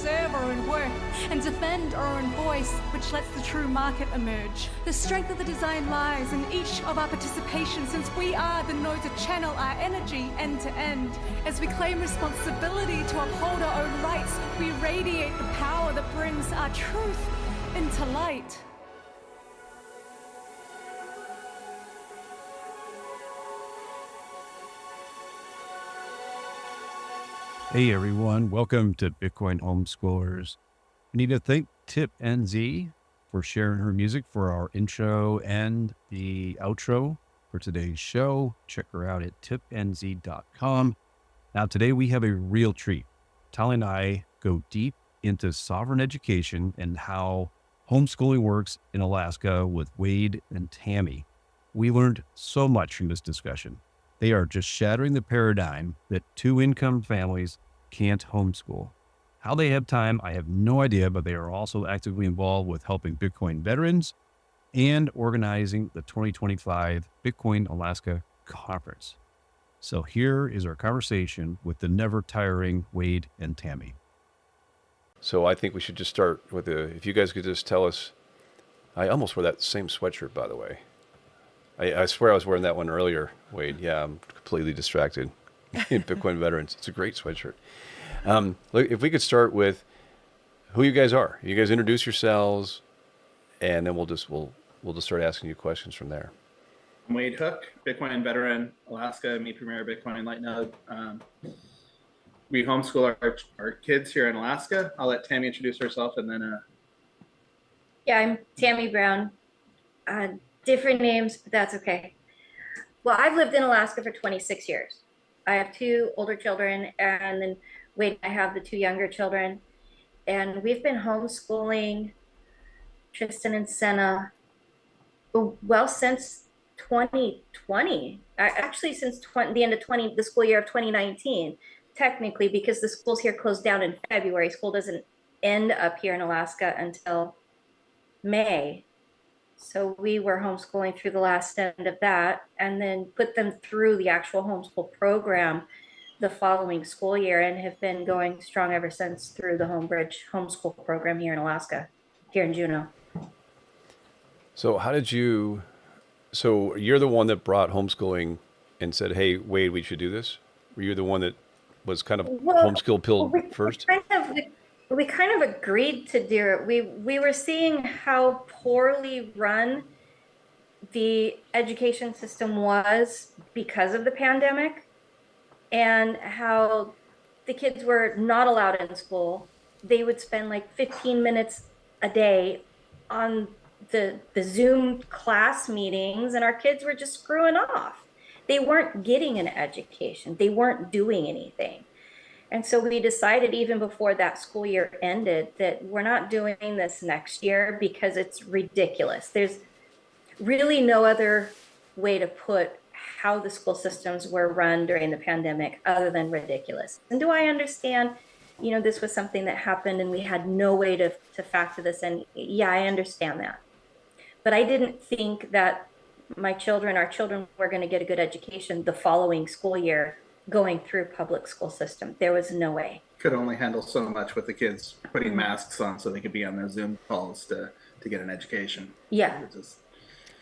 preserve our own worth and defend our own voice, which lets the true market emerge. The strength of the design lies in each of our participation, since we are the node to channel our energy end to end. As we claim responsibility to uphold our own rights, we radiate the power that brings our truth into light. Hey everyone, welcome to Bitcoin Homeschoolers. We need to thank Tip NZ for sharing her music for our intro and the outro for today's show. Check her out at tipnz.com. Now today we have a real treat. Tali and I go deep into sovereign education and how homeschooling works in Alaska with Wad and Tami. We learned so much from this discussion. They are just shattering the paradigm that two-income families can't homeschool. How they have time, I have no idea, but they are also actively involved with helping Bitcoin veterans and organizing the 2025 Bitcoin Alaska Conference. So here is our conversation with the never-tiring Wad and Tami. So I think we should just start with if you guys could just tell us, I almost wore that same sweatshirt, by the way. I swear I was wearing that one earlier, Wad. Yeah, I'm completely distracted. Bitcoin veterans. It's a great sweatshirt. Look, if we could start with who you guys are. You guys introduce yourselves, and then we'll just start asking you questions from there. I'm Wade Hook, Bitcoin veteran, Alaska, me premier Bitcoin light node. We homeschool our kids here in Alaska. I'll let Tami introduce herself, and then. Yeah, I'm Tami Brown. Different names, but that's okay. Well, I've lived in Alaska for 26 years. I have two older children, and then Wade and I have the two younger children. And we've been homeschooling Tristan and Senna, well, since 2020. Actually, since the end of the school year of 2019, technically, because the schools here closed down in February. School doesn't end up here in Alaska until May. So we were homeschooling through the last end of that, and then put them through the actual homeschool program the following school year, and have been going strong ever since through the Homebridge homeschool program here in Alaska, here in Juneau. So so you're the one that brought homeschooling and said, hey, Wade, we should do this? Were you the one that was kind of homeschool pilled first? We kind of agreed to do it. We were seeing how poorly run the education system was because of the pandemic, and how the kids were not allowed in school. They would spend like 15 minutes a day on the Zoom class meetings, and our kids were just screwing off. They weren't getting an education. They weren't doing anything. And so we decided even before that school year ended that we're not doing this next year because it's ridiculous. There's really no other way to put how the school systems were run during the pandemic other than ridiculous. And do I understand, this was something that happened and we had no way to factor this in? Yeah, I understand that. But I didn't think that our children were going to get a good education the following school year going through public school system. There was no way. Could only handle so much with the kids putting masks on so they could be on their Zoom calls to get an education. Yeah.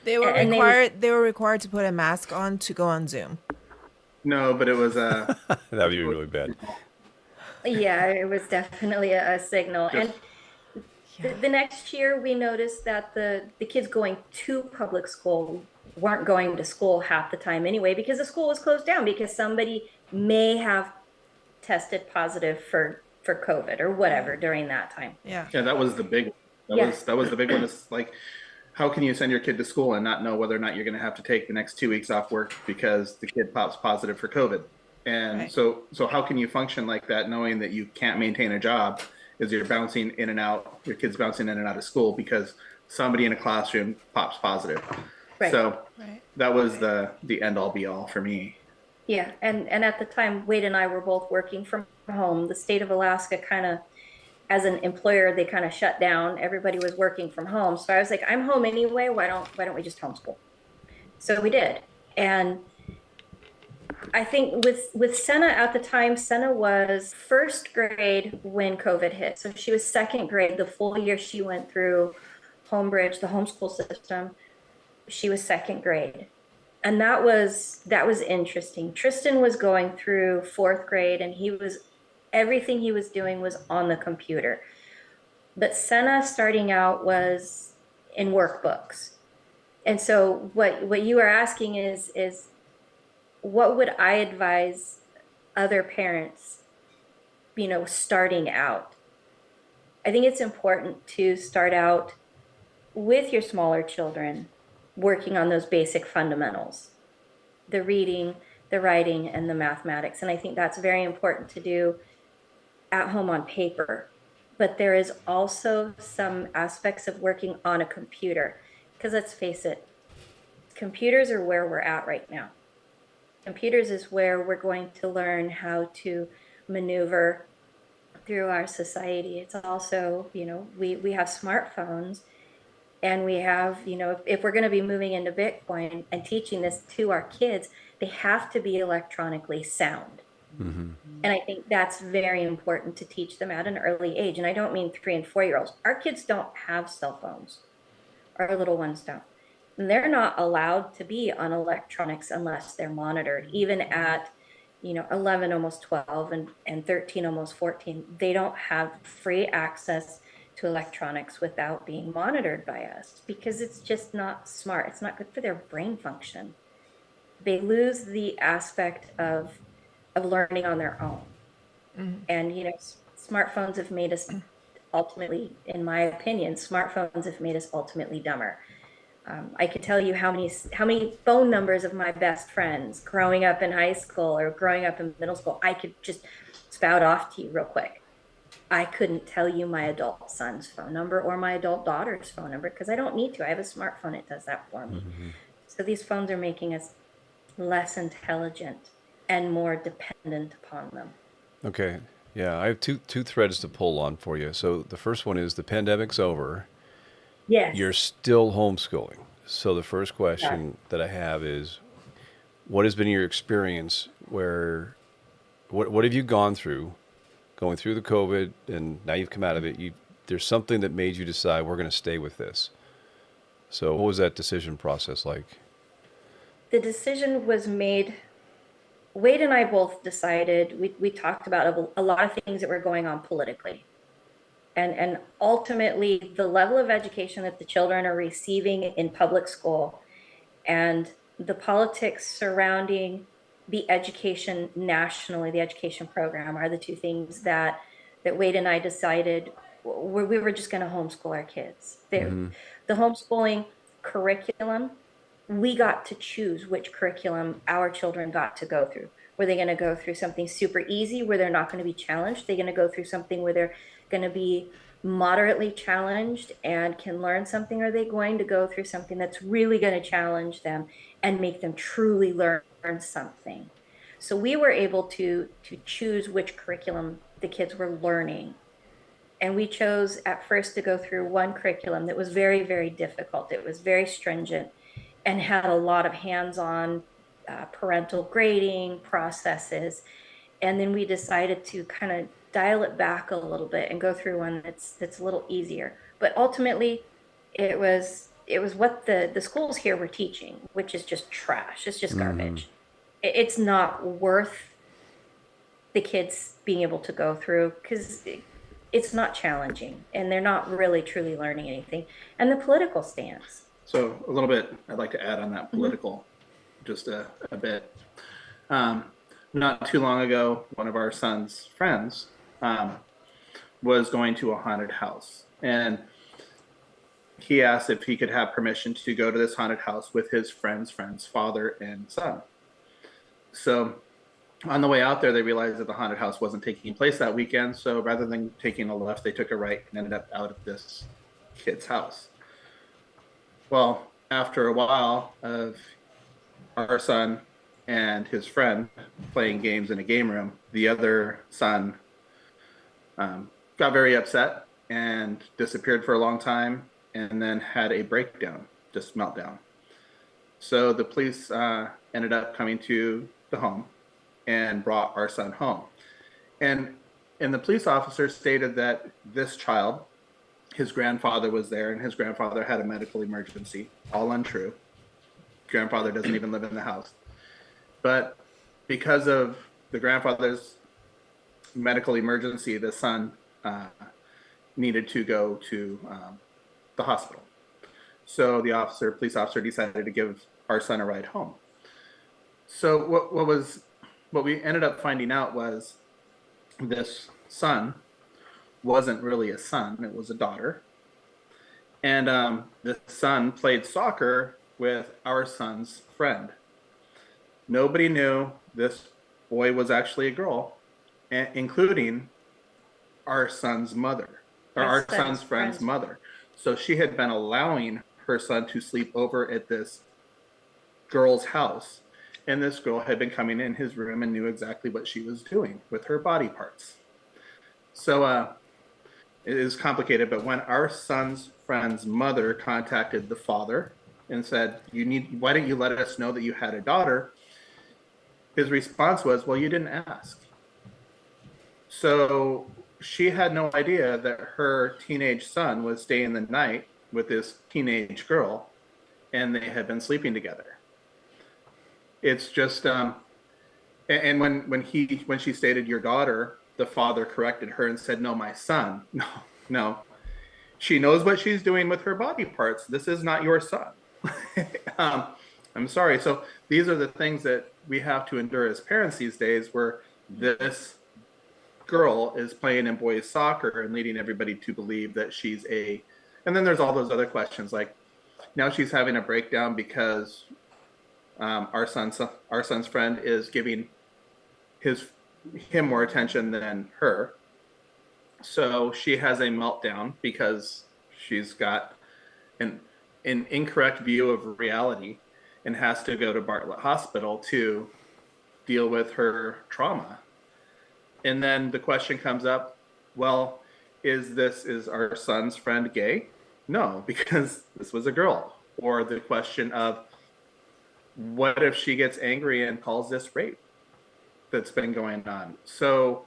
They were required to put a mask on to go on Zoom. No, but it was that would be really bad. Yeah, it was definitely a signal. And the next year we noticed that the kids going to public school weren't going to school half the time anyway, because the school was closed down because somebody may have tested positive for COVID or whatever during that time. Yeah, that was the big one. That was the big one. It's like, how can you send your kid to school and not know whether or not you're going to have to take the next 2 weeks off work because the kid pops positive for COVID? And right. So how can you function like that knowing that you can't maintain a job as you're bouncing in and out, your kid's bouncing in and out of school because somebody in a classroom pops positive? Right. So that was the end all be all for me. Yeah. And at the time, Wade and I were both working from home. The state of Alaska kind of, as an employer, they kind of shut down. Everybody was working from home. So I was like, I'm home anyway. Why don't we just homeschool? So we did. And I think with Senna at the time, Senna was first grade when COVID hit. So she was second grade, the full year she went through Homebridge, the homeschool system. She was second grade. And that was interesting. Tristan was going through fourth grade, and everything he was doing was on the computer. But Senna starting out was in workbooks. And so what you are asking is what would I advise other parents, starting out? I think it's important to start out with your smaller children, working on those basic fundamentals, the reading, the writing, and the mathematics. And I think that's very important to do at home on paper. But there is also some aspects of working on a computer, because let's face it, computers are where we're at right now. Computers is where we're going to learn how to maneuver through our society. It's also, we have smartphones, and we have, if we're going to be moving into Bitcoin and teaching this to our kids, they have to be electronically sound. Mm-hmm. And I think that's very important to teach them at an early age. And I don't mean 3 and 4 year olds. Our kids don't have cell phones. Our little ones don't. And they're not allowed to be on electronics unless they're monitored. Even at, 11, almost 12, and 13, almost 14, they don't have free access to electronics without being monitored by us, because it's just not smart. It's not good for their brain function. They lose the aspect of learning on their own. Mm-hmm. And, smartphones have made us ultimately, in my opinion, smartphones have made us ultimately dumber. I could tell you how many phone numbers of my best friends growing up in high school or growing up in middle school. I could just spout off to you real quick. I couldn't tell you my adult son's phone number or my adult daughter's phone number because I don't need to. I have a smartphone. It does that for me. Mm-hmm. So these phones are making us less intelligent and more dependent upon them. Okay. Yeah, I have two threads to pull on for you. So the first one is the pandemic's over. Yes. You're still homeschooling. So the first question that I have is, what has been your experience where, what have you gone through, going through the COVID, and now you've come out of it, there's something that made you decide we're going to stay with this. So what was that decision process like? The decision was made, Wade and I both decided, we talked about a lot of things that were going on politically. And ultimately, the level of education that the children are receiving in public school and the politics surrounding the education nationally, the education program, are the two things that Wade and I decided we were just going to homeschool our kids. Mm-hmm. The homeschooling curriculum, we got to choose which curriculum our children got to go through. Were they going to go through something super easy where they're not going to be challenged? They're going to go through something where they're going to be moderately challenged and can learn something? Or are they going to go through something that's really going to challenge them and make them truly learn something? So we were able to choose which curriculum the kids were learning. And we chose at first to go through one curriculum that was very, very difficult. It was very stringent and had a lot of hands-on parental grading processes. And then we decided to kind of dial it back a little bit and go through one that's a little easier. But ultimately, it was what the schools here were teaching, which is just trash. It's just garbage. It's not worth the kids being able to go through because it's not challenging and they're not really truly learning anything. And the political stance. So a little bit, I'd like to add on that political, just a bit. Not too long ago, one of our son's friends was going to a haunted house, and he asked if he could have permission to go to this haunted house with his friend's father and son. So on the way out there, they realized that the haunted house wasn't taking place that weekend. So rather than taking a left, they took a right and ended up out of this kid's house. Well, after a while of our son and his friend playing games in a game room, the other son got very upset and disappeared for a long time and then had a breakdown, just meltdown. So the police ended up coming to the home and brought our son home. And the police officer stated that this child, his grandfather was there, and his grandfather had a medical emergency. All untrue. Grandfather doesn't even live in the house. But because of the grandfather's medical emergency, the son needed to go to the hospital. So the police officer decided to give our son a ride home. So what we ended up finding out was this son wasn't really a son, it was a daughter. And the son played soccer with our son's friend. Nobody knew this boy was actually a girl, including our son's mother, or our son's friend's mother. So she had been allowing her son to sleep over at this girl's house. And this girl had been coming in his room and knew exactly what she was doing with her body parts. So it is complicated, but when our son's friend's mother contacted the father and said, why didn't you let us know that you had a daughter? His response was, well, you didn't ask. So she had no idea that her teenage son was staying the night with this teenage girl, and they had been sleeping together. It's just, and when she stated your daughter, the father corrected her and said, no, my son. No. She knows what she's doing with her body parts. This is not your son. I'm sorry. So these are the things that we have to endure as parents these days, where this girl is playing in boys soccer and leading everybody to believe that she's and then there's all those other questions, like now she's having a breakdown because our son's friend is giving him more attention than her. So she has a meltdown because she's got an incorrect view of reality and has to go to Bartlett Hospital to deal with her trauma. And then the question comes up, well, is our son's friend gay? No, because this was a girl. Or the question of, what if she gets angry and calls this rape that's been going on? So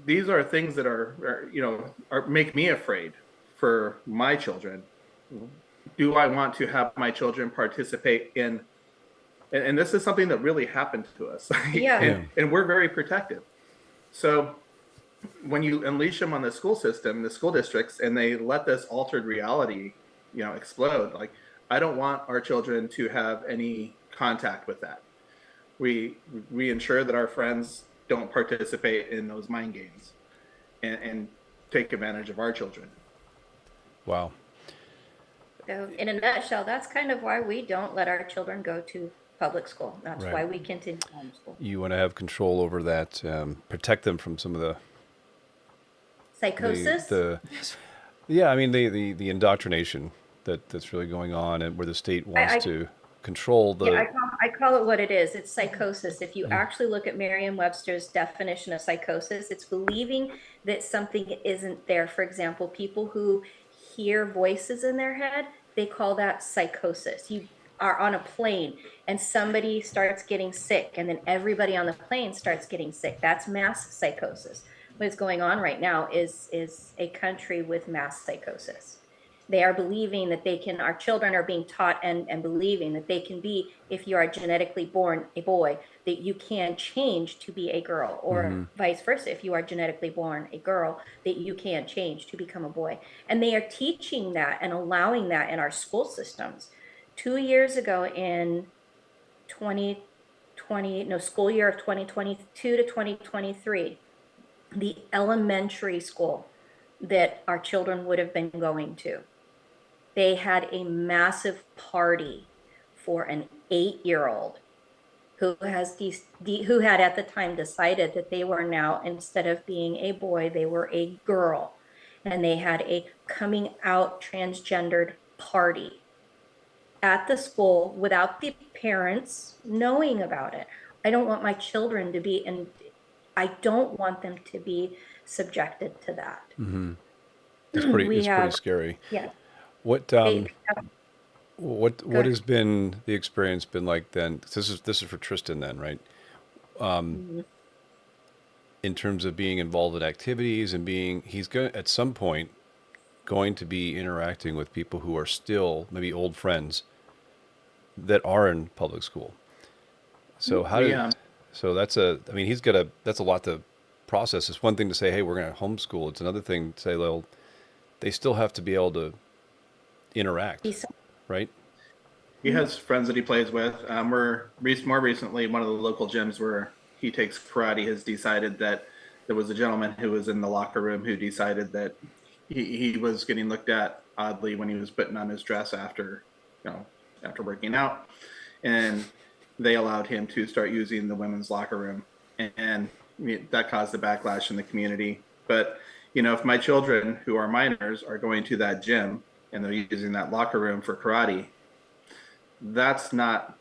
these are things that are make me afraid for my children. Do I want to have my children participate in, and this is something that really happened to us. Yeah. And we're very protective. So when you unleash them on the school system, the school districts, and they let this altered reality, explode, like, I don't want our children to have any contact with that. We ensure that our friends don't participate in those mind games and take advantage of our children. Wow. So in a nutshell, that's kind of why we don't let our children go to public school. That's Right. why we continue homeschool. You want to have control over that, protect them from some of the Psychosis? the indoctrination that's really going on, and where the state wants to control the. Yeah, I call it what it is. It's psychosis. If you actually look at Merriam-Webster's definition of psychosis, it's believing that something isn't there. For example, people who hear voices in their head, they call that psychosis. You are on a plane and somebody starts getting sick, and then everybody on the plane starts getting sick. That's mass psychosis. What's going on right now is a country with mass psychosis. They are believing that our children are being taught and believing that they can be, if you are genetically born a boy, that you can change to be a girl, or vice versa. If you are genetically born a girl, that you can change to become a boy. And they are teaching that and allowing that in our school systems. 2 years ago in school year of 2022 to 2023, the elementary school that our children would have been going to, they had a massive party for an 8-year-old who had at the time decided that they were now, instead of being a boy, they were a girl. And they had a coming out transgendered party at the school without the parents knowing about it. I don't want my children to be, and I don't want them to be subjected to that. Mm-hmm. It's pretty scary. Yeah. What has been the experience been like then? This is for Tristan then, right? in terms of being involved in activities and he's going at some point going to be interacting with people who are still maybe old friends that are in public school. So so that's that's a lot to process. It's one thing to say, hey, we're going to homeschool. It's another thing to say, well, they still have to be able to interact, right? He has friends that he plays with. More recently, one of the local gyms where he takes karate has decided that there was a gentleman who was in the locker room who decided that he was getting looked at oddly when he was putting on his dress after working out, and they allowed him to start using the women's locker room, and that caused a backlash in the community. But if my children who are minors are going to that gym and they're using that locker room for karate, that's not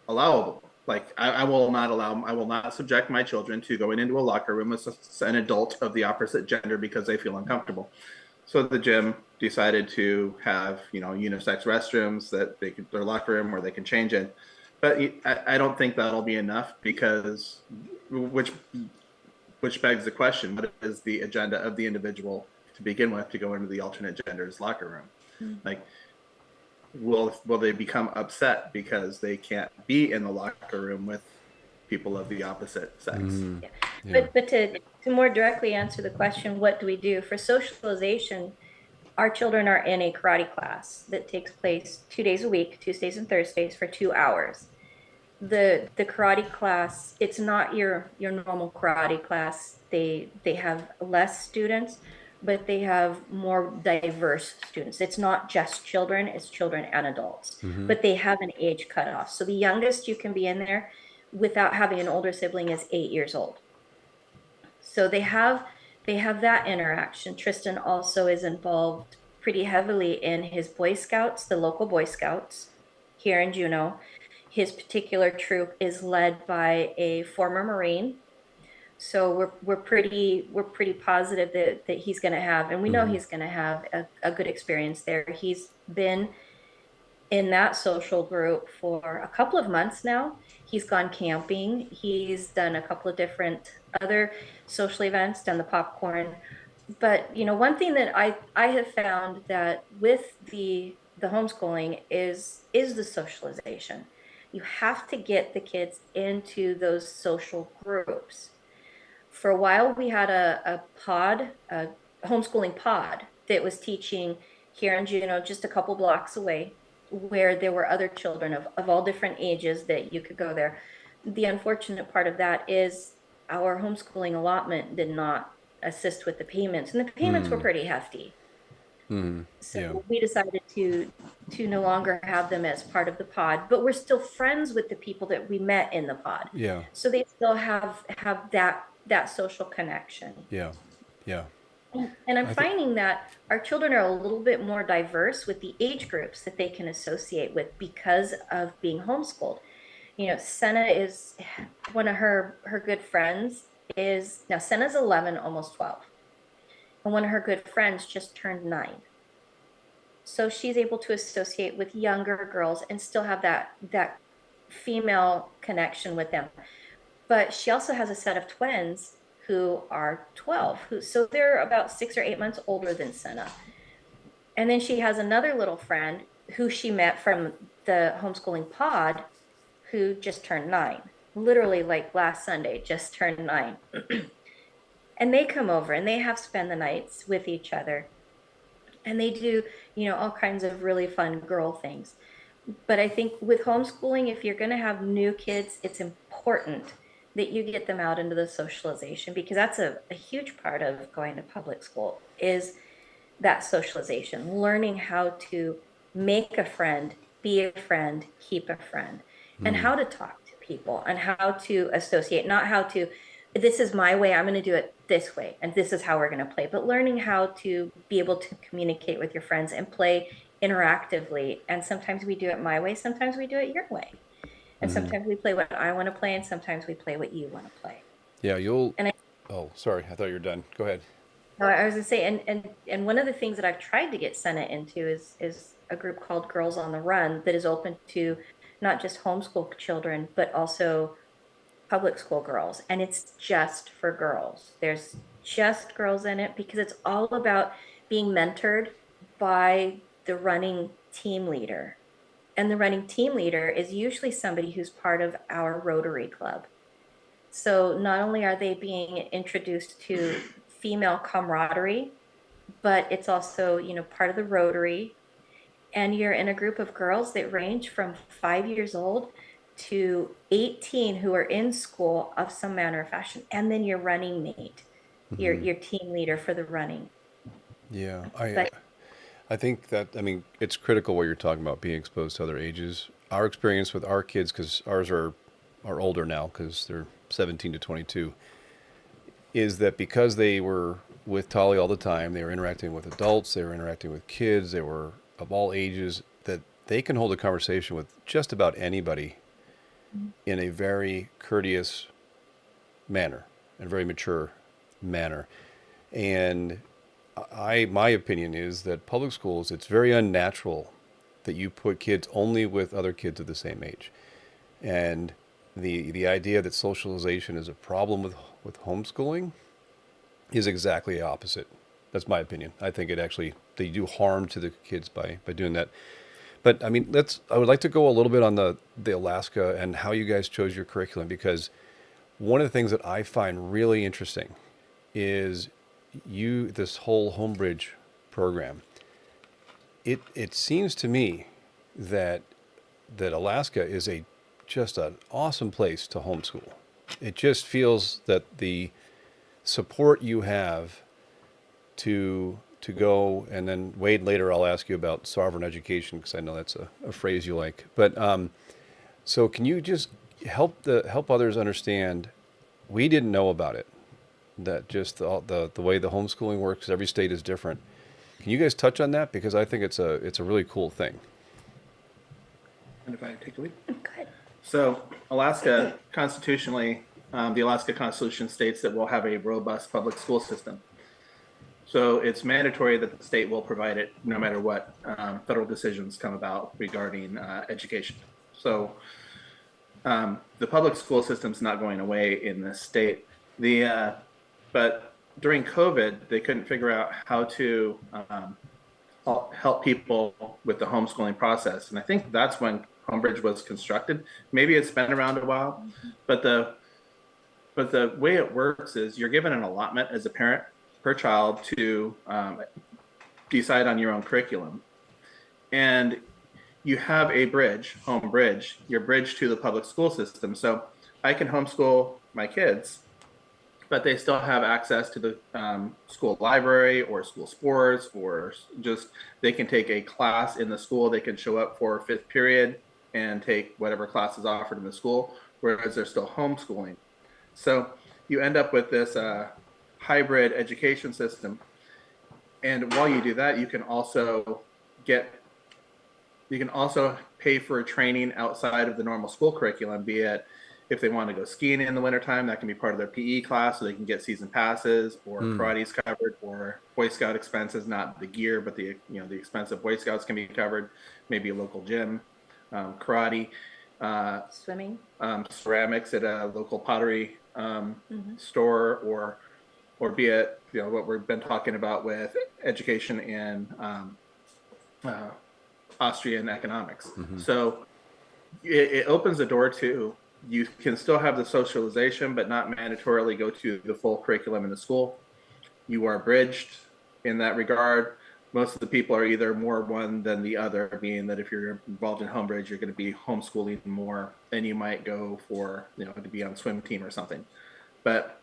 allowable. Like I will not subject my children to going into a locker room with an adult of the opposite gender because they feel uncomfortable. So the gym decided to have unisex restrooms that their locker room where they can change in. But I don't think that'll be enough because which begs the question: what is the agenda of the individual to begin with to go into the alternate gender's locker room? Mm-hmm. Like, will they become upset because they can't be in the locker room with people of the opposite sex? Mm-hmm. Yeah. But to more directly answer the question, what do we do for socialization? Our children are in a karate class that takes place 2 days a week, Tuesdays and Thursdays, for 2 hours. The karate class, it's not your normal karate class. They have less students, but they have more diverse students. It's not just children, it's children and adults. Mm-hmm. But they have an age cutoff. So the youngest you can be in there without having an older sibling is 8 years old. So they have that interaction. Tristan also is involved pretty heavily in his Boy Scouts, the local Boy Scouts here in Juneau. His particular troop is led by a former Marine. So we're pretty positive that he's going to have, and we know he's going to have a good experience there. He's been in that social group for a couple of months now. He's gone camping. He's done a couple of different other social events, done the popcorn. But one thing that I have found that with the homeschooling is the socialization. You have to get the kids into those social groups. For a while, we had a homeschooling pod that was teaching here in Juneau, just a couple blocks away, where there were other children of all different ages that you could go there. The unfortunate part of that is our homeschooling allotment did not assist with the payments, and the payments were pretty hefty. So we decided to no longer have them as part of the pod, but we're still friends with the people that we met in the pod. Yeah. So they still have that social connection. Yeah. Yeah. And I'm finding that our children are a little bit more diverse with the age groups that they can associate with because of being homeschooled. Senna is one of her good friends now Senna's 11, almost 12. And one of her good friends just turned 9. So she's able to associate with younger girls and still have that female connection with them. But she also has a set of twins who are 12, so they're about 6 or 8 months older than Senna. And then she has another little friend who she met from the homeschooling pod who just turned 9, literally like last Sunday, just turned 9. And they come over and they have spend the nights with each other. And they do, all kinds of really fun girl things. But I think with homeschooling, if you're going to have new kids, it's important that you get them out into the socialization, because that's a huge part of going to public school is that socialization, learning how to make a friend, be a friend, keep a friend, and how to talk to people and how to associate, not how to, this is my way, I'm going to do it this way, and this is how we're going to play, but learning how to be able to communicate with your friends and play interactively. And sometimes we do it my way, sometimes we do it your way. And sometimes we play what I want to play, and sometimes we play what you want to play. Yeah, oh, sorry, I thought you were done. Go ahead. No, I was going to say, and one of the things that I've tried to get Senna into is a group called Girls on the Run that is open to not just homeschool children, but also public school girls, and it's just for girls. There's just girls in it because it's all about being mentored by the running team leader. And the running team leader is usually somebody who's part of our Rotary Club. So not only are they being introduced to female camaraderie, but it's also, part of the Rotary. And you're in a group of girls that range from 5 years old to 18 who are in school of some manner or fashion. And then your running mate, your team leader for the running. Yeah, But I think that, I mean, it's critical what you're talking about, being exposed to other ages. Our experience with our kids, because ours are older now, because they're 17 to 22, is that because they were with Tolly all the time, they were interacting with adults, they were interacting with kids, they were of all ages, that they can hold a conversation with just about anybody in a very courteous manner and very mature manner. And my opinion is that public schools, it's very unnatural that you put kids only with other kids of the same age. And the idea that socialization is a problem with homeschooling is exactly the opposite. That's my opinion. I think they do harm to the kids by doing that. But I mean, I would like to go a little bit on the Alaska and how you guys chose your curriculum, because one of the things that I find really interesting is this whole Homebridge program. It seems to me that Alaska is just an awesome place to homeschool. It just feels that the support you have to go, and then Wade, later I'll ask you about sovereign education, because I know that's a phrase you like. But so can you just help others understand? We didn't know about it. That just the way the homeschooling works, every state is different. Can you guys touch on that? Because I think it's a really cool thing. And if I take a lead. good. So Alaska, constitutionally, the Alaska Constitution states that we'll have a robust public school system. So it's mandatory that the state will provide it no matter what federal decisions come about regarding education. So the public school system's not going away in this state. But during COVID, they couldn't figure out how to help people with the homeschooling process. And I think that's when Homebridge was constructed. Maybe it's been around a while, but the way it works is you're given an allotment as a parent per child to decide on your own curriculum. And you have a bridge, Homebridge, your bridge to the public school system. So I can homeschool my kids, but they still have access to the school library or school sports, or just they can take a class in the school. They can show up for fifth period and take whatever class is offered in the school, whereas they're still homeschooling. So you end up with this hybrid education system. And while you do that, you can also pay for training outside of the normal school curriculum, be it if they want to go skiing in the wintertime, that can be part of their PE class, so they can get season passes, or karate's covered, or Boy Scout expenses, not the gear, but the expense of Boy Scouts can be covered, maybe a local gym, karate, Swimming. ceramics at a local pottery store, or be it, what we've been talking about with education in Austrian economics. So it opens the door to, you can still have the socialization, but not mandatorily go to the full curriculum in the school. You are bridged in that regard. Most of the people are either more one than the other, being that if you're involved in Homebridge, you're going to be homeschooling more than you might go for, to be on swim team or something. But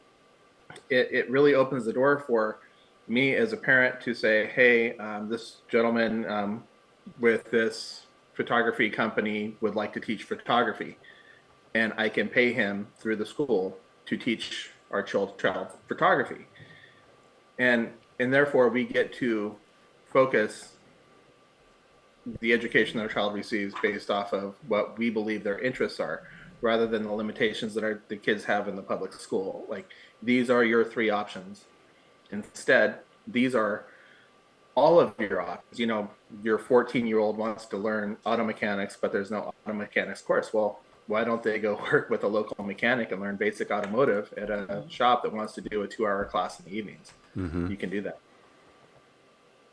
it really opens the door for me as a parent to say, hey, this gentleman with this photography company would like to teach photography, and I can pay him through the school to teach our child photography. And therefore we get to focus the education that our child receives based off of what we believe their interests are, rather than the limitations that the kids have in the public school. Like, these are your three options. Instead, these are all of your options. Your 14-year-old wants to learn auto mechanics, but there's no auto mechanics course. Well, why don't they go work with a local mechanic and learn basic automotive at a shop that wants to do a 2-hour class in the evenings? You can do that.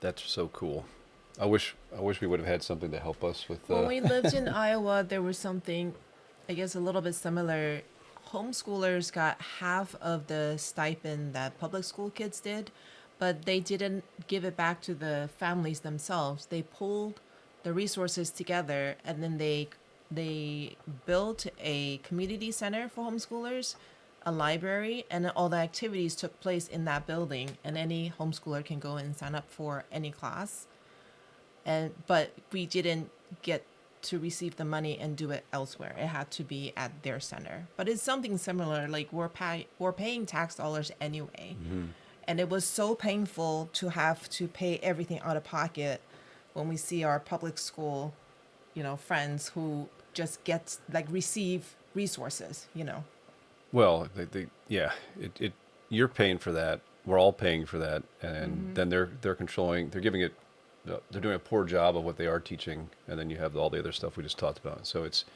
That's so cool. I wish we would have had something to help us with. When we lived in Iowa, there was something, I guess, a little bit similar. Homeschoolers got half of the stipend that public school kids did, but they didn't give it back to the families themselves. They pulled the resources together, and then they built a community center for homeschoolers, a library, and all the activities took place in that building, and any homeschooler can go and sign up for any class. But we didn't get to receive the money and do it elsewhere. It had to be at their center. But it's something similar. Like we're paying tax dollars anyway, and it was so painful to have to pay everything out of pocket when we see our public school, friends who just receive resources. Well, you're paying for that. We're all paying for that, and then they're controlling. They're giving it. They're doing a poor job of what they are teaching, and then you have all the other stuff we just talked about. So it's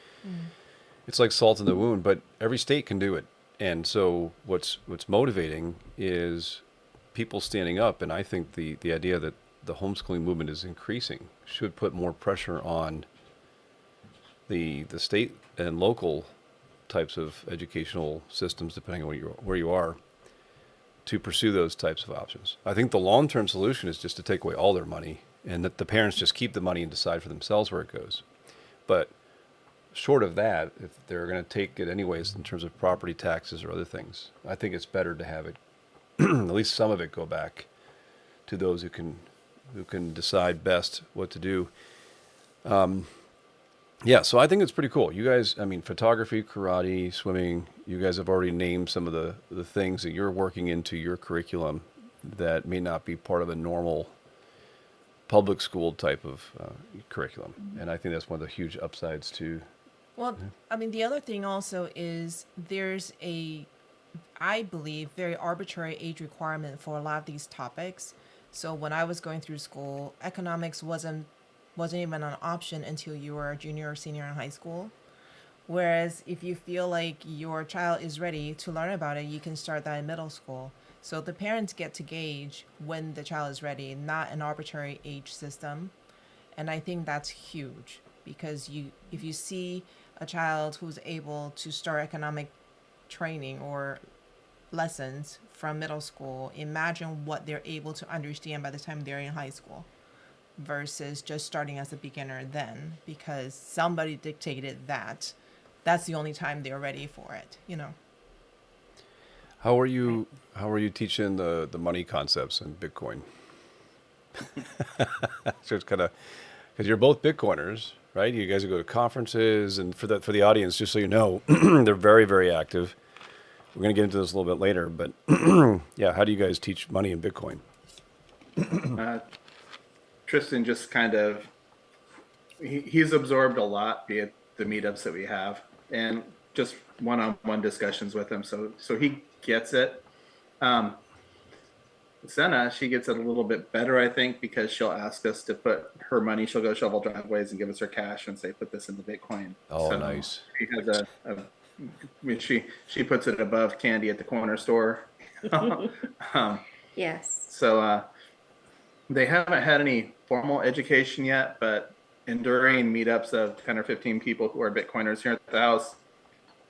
like salt in the wound, but every state can do it. And so what's motivating is people standing up, and I think the idea that the homeschooling movement is increasing should put more pressure on the state and local types of educational systems, depending on where you are, to pursue those types of options. I think the long-term solution is just to take away all their money and that the parents just keep the money and decide for themselves where it goes. But short of that, if they're going to take it anyways in terms of property taxes or other things, I think it's better to have it, at least some of it, go back to those who can decide best what to do. Yeah, so I think it's pretty cool. You guys, photography, karate, swimming, you guys have already named some of the things that you're working into your curriculum that may not be part of a normal public school type of curriculum. And I think that's one of the huge upsides to. Well, the other thing also is there's I believe, very arbitrary age requirement for a lot of these topics. So when I was going through school, economics wasn't even an option until you were a junior or senior in high school. Whereas if you feel like your child is ready to learn about it, you can start that in middle school. So the parents get to gauge when the child is ready, not an arbitrary age system. And I think that's huge because if you see a child who's able to start economic training or lessons from middle school, imagine what they're able to understand by the time they're in high school versus just starting as a beginner then, because somebody dictated that's the only time they're ready for it, How are you teaching the money concepts in Bitcoin? So it's kind of, because you're both Bitcoiners, right? You guys go to conferences, and for the audience, just so you know, they're very, very active. We're going to get into this a little bit later, but yeah, how do you guys teach money in Bitcoin? Tristan just kind of, he's absorbed a lot via the meetups that we have and just one-on-one discussions with him. So he gets it. Senna, she gets it a little bit better, I think, because she'll ask us to put her money. She'll go shovel driveways and give us her cash and say, put this into Bitcoin. Oh, so nice. She has she puts it above candy at the corner store. Yes. So they haven't had any formal education yet, but during meetups of 10 or 15 people who are Bitcoiners here at the house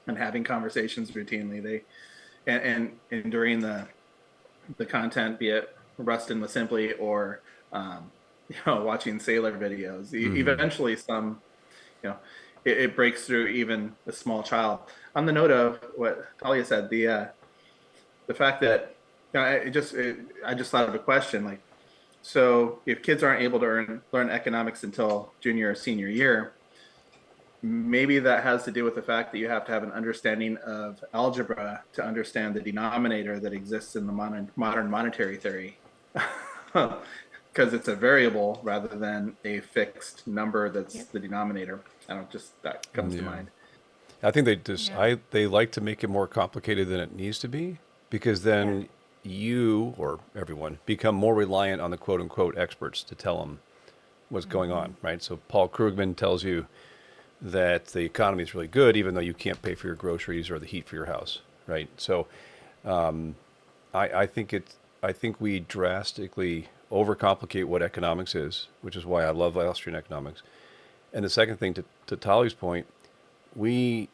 and having conversations routinely, and during the content, be it Rustin with Simply or watching sailor videos, eventually some, it breaks through even a small child. On the note of what Talia said, the fact that I just thought of a question, like, so if kids aren't able to learn economics until junior or senior year, maybe that has to do with the fact that you have to have an understanding of algebra to understand the denominator that exists in the modern monetary theory, because it's a variable rather than a fixed number that's the denominator. That comes to mind. I think they like to make it more complicated than it needs to be, because then you or everyone become more reliant on the quote unquote experts to tell them what's going on, right? So Paul Krugman tells you that the economy is really good, even though you can't pay for your groceries or the heat for your house, right? So I think we drastically overcomplicate what economics is, which is why I love Austrian economics. And the second thing, to Tali's point, we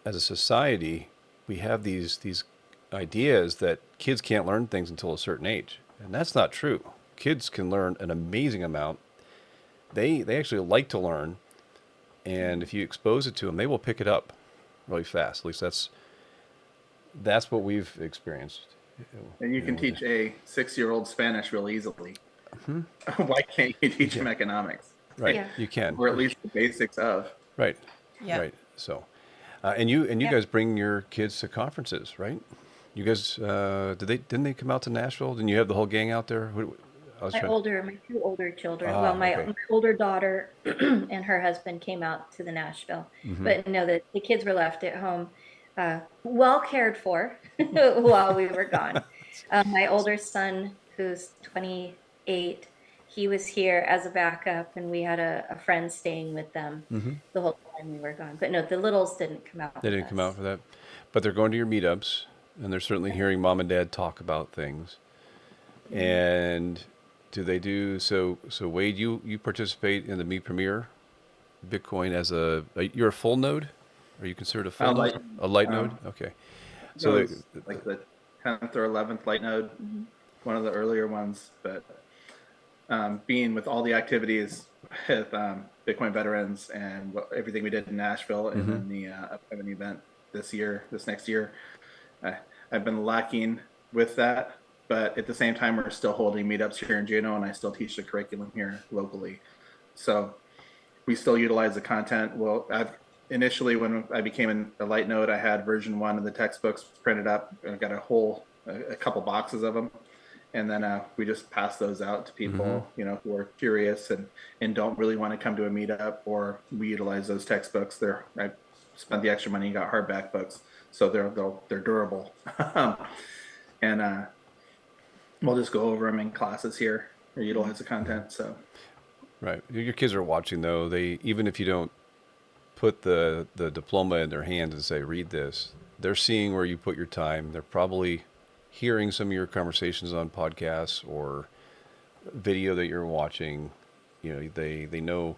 as a society, we have these ideas that kids can't learn things until a certain age, and that's not true. Kids can learn an amazing amount. They actually like to learn, and if you expose it to them, they will pick it up really fast. At least that's what we've experienced. And you can teach a 6-year-old Spanish real easily. Why can't you teach them economics? Right, Yeah. you can, Or at least the basics of. right, Yeah. right. So, and you guys bring your kids to conferences, right? You guys, didn't they come out to Nashville? Didn't you have the whole gang out there? My 2 older children. Ah, Well, my okay. older daughter and her husband came out to the Nashville, but no, the kids were left at home, well cared for while we were gone. My older son, who's 28, he was here as a backup, and we had a friend staying with them the whole time we were gone. But no, the littles didn't come out. They with didn't come us. out for that, but they're going to your meetups, and they're certainly hearing mom and dad talk about things. And do they do so? So Wade, you participate in the Me Premier Bitcoin as you're a full node? Are you considered a full light. node? A light node? Okay. So So it's like the 10th or 11th light node, one of the earlier ones. But being with all the activities with Bitcoin veterans and everything we did in Nashville and then the upcoming event this next year, I've been lacking with that. But at the same time, we're still holding meetups here in Juneau, and I still teach the curriculum here locally. So we still utilize the content. Well, initially, when I became a light node, I had version 1 of the textbooks printed up. I got a couple boxes of them. And then we just pass those out to people, who are curious and don't really want to come to a meetup, or we utilize those textbooks. I spent the extra money and got hardback books, so they're durable. And we'll just go over them in classes here or utilize the content. So, right, your kids are watching though. Even if you don't put the diploma in their hands and say read this, they're seeing where you put your time. They're probably hearing some of your conversations on podcasts or video that you're watching. They know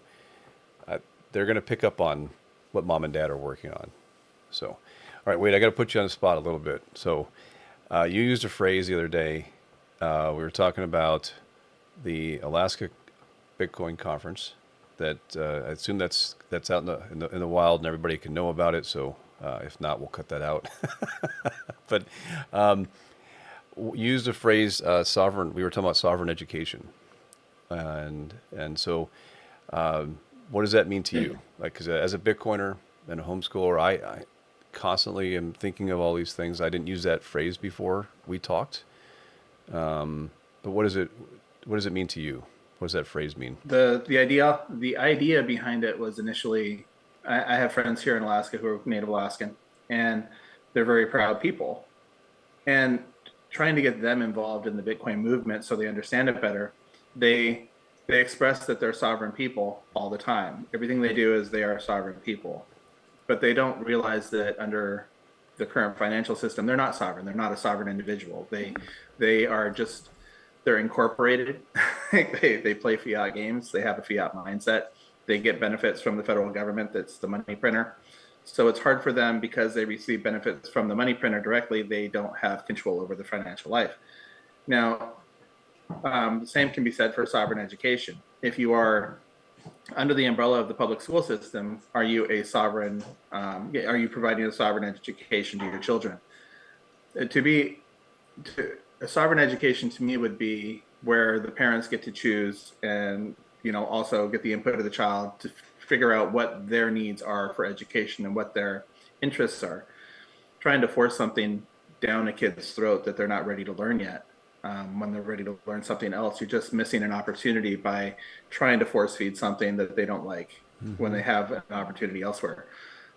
they're going to pick up on what mom and dad are working on. So, all right, Wade, I got to put you on the spot a little bit. So, you used a phrase the other day. We were talking about the Alaska Bitcoin conference. That I assume that's out in the wild and everybody can know about it. So if not, we'll cut that out. But used the phrase sovereign. We were talking about sovereign education, and so what does that mean to you? Like, because as a Bitcoiner and a homeschooler, I constantly am thinking of all these things. I didn't use that phrase before we talked. But what does it mean to you? What does that phrase mean? the idea behind it was initially, I have friends here in Alaska who are Native Alaskan, and they're very proud people. And trying to get them involved in the Bitcoin movement so they understand it better, they express that they're sovereign people all the time. Everything they do is they are sovereign people, but they don't realize that under the current financial system, they're not sovereign. They're not a sovereign individual. They're incorporated. they play fiat games. They have a fiat mindset. They get benefits from the federal government. That's the money printer. So it's hard for them because they receive benefits from the money printer directly. They don't have control over their financial life. Now, the same can be said for sovereign education. If you are under the umbrella of the public school system, are you a sovereign? Are you providing a sovereign education to your children? A sovereign education to me would be where the parents get to choose and also get the input of the child to figure out what their needs are for education and what their interests are. Trying to force something down a kid's throat that they're not ready to learn yet. When they're ready to learn something else, you're just missing an opportunity by trying to force feed something that they don't like when they have an opportunity elsewhere.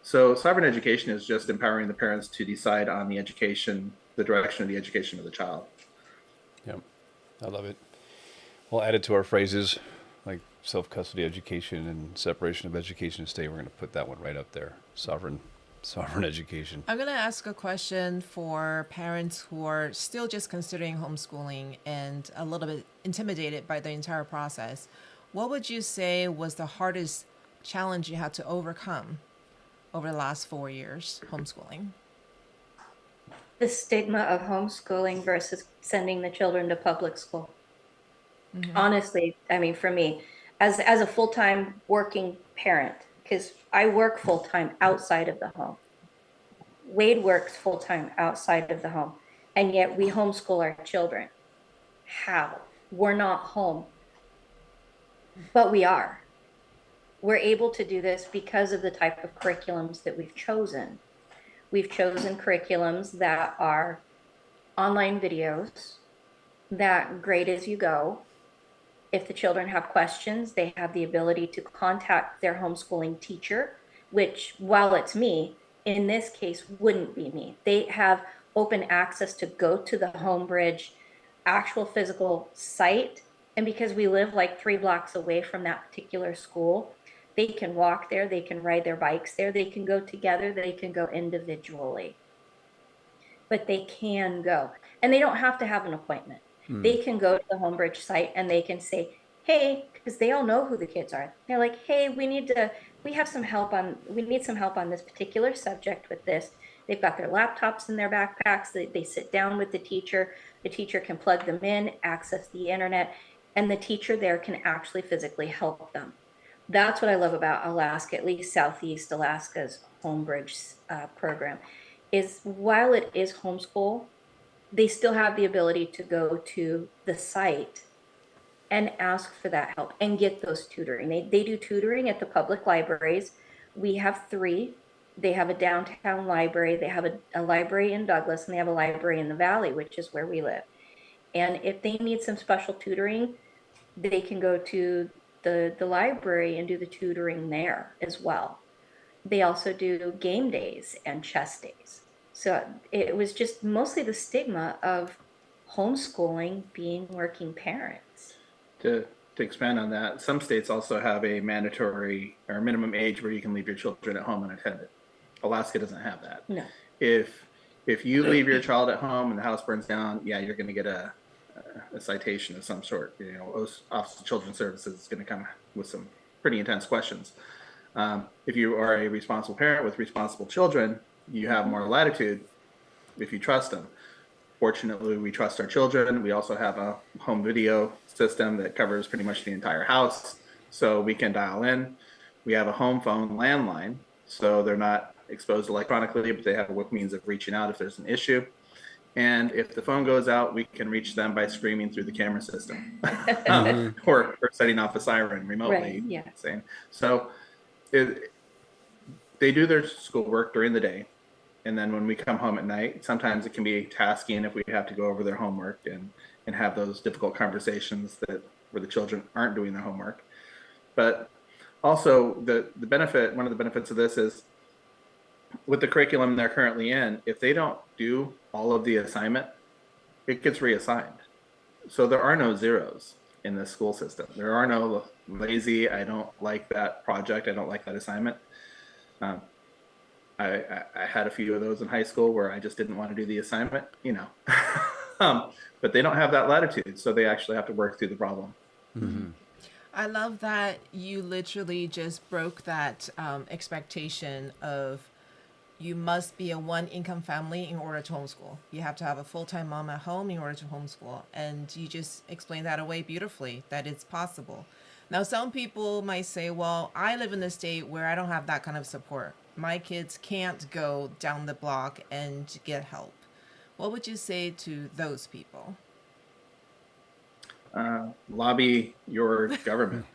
So sovereign education is just empowering the parents to decide on the direction of the education of the child. Yep, I love it. We'll add it to our phrases, like self-custody education and separation of education and state, we're going to put that one right up there. Sovereign education. I'm going to ask a question for parents who are still just considering homeschooling and a little bit intimidated by the entire process. What would you say was the hardest challenge you had to overcome over the last 4 years homeschooling? The stigma of homeschooling versus sending the children to public school. Honestly, I mean, for me, as a full-time working parent, because I work full-time outside of the home. Wade works full-time outside of the home, and yet we homeschool our children. How? We're not home, but we are. We're able to do this because of the type of curriculums that we've chosen. We've chosen curriculums that are online videos that grade as you go. If the children have questions, they have the ability to contact their homeschooling teacher, which, while it's me, in this case wouldn't be me. They have open access to go to the Homebridge actual physical site. And because we live like 3 blocks away from that particular school, they can walk there, they can ride their bikes there, they can go together, they can go individually. But they can go. And they don't have to have an appointment. They can go to the Homebridge site and they can say, hey, because they all know who the kids are. They're like, hey, we need some help on this particular subject with this. They've got their laptops in their backpacks. They sit down with the teacher. The teacher can plug them in, access the internet, and the teacher there can actually physically help them. That's what I love about Alaska, at least Southeast Alaska's Homebridge program, is while it is homeschool, they still have the ability to go to the site and ask for that help and get those tutoring. They do tutoring at the public libraries. We have 3. They have a downtown library. They have a library in Douglas, and they have a library in the Valley, which is where we live. And if they need some special tutoring, they can go to the library and do the tutoring there as well. They also do game days and chess days. So it was just mostly the stigma of homeschooling being working parents. To expand on that, some states also have a mandatory or minimum age where you can leave your children at home unattended. Alaska doesn't have that. No. If you leave your child at home and the house burns down, yeah, you're going to get a citation of some sort. You know, Office of Children's Services is going to come with some pretty intense questions. If you are a responsible parent with responsible children, you have more latitude if you trust them. Fortunately, we trust our children. We also have a home video system that covers pretty much the entire house, so we can dial in. We have a home phone landline, so they're not exposed electronically, but they have a means of reaching out if there's an issue. And if the phone goes out, we can reach them by screaming through the camera system or setting off a siren remotely. Right, yeah. So they do their schoolwork during the day. And then when we come home at night, sometimes it can be tasking if we have to go over their homework and have those difficult conversations where the children aren't doing their homework. But also the benefit, one of the benefits of this is with the curriculum they're currently in, if they don't do all of the assignment, it gets reassigned. So there are no zeros in the school system. There are no lazy, I don't like that project, I don't like that assignment. I had a few of those in high school where I just didn't want to do the assignment, you know. But they don't have that latitude, so they actually have to work through the problem. Mm-hmm. I love that you literally just broke that expectation of you must be a 1-income family in order to homeschool. You have to have a full-time mom at home in order to homeschool. And you just explained that away beautifully, that it's possible. Now, some people might say, well, I live in a state where I don't have that kind of support. My kids can't go down the block and get help. What would you say to those people? Lobby your government.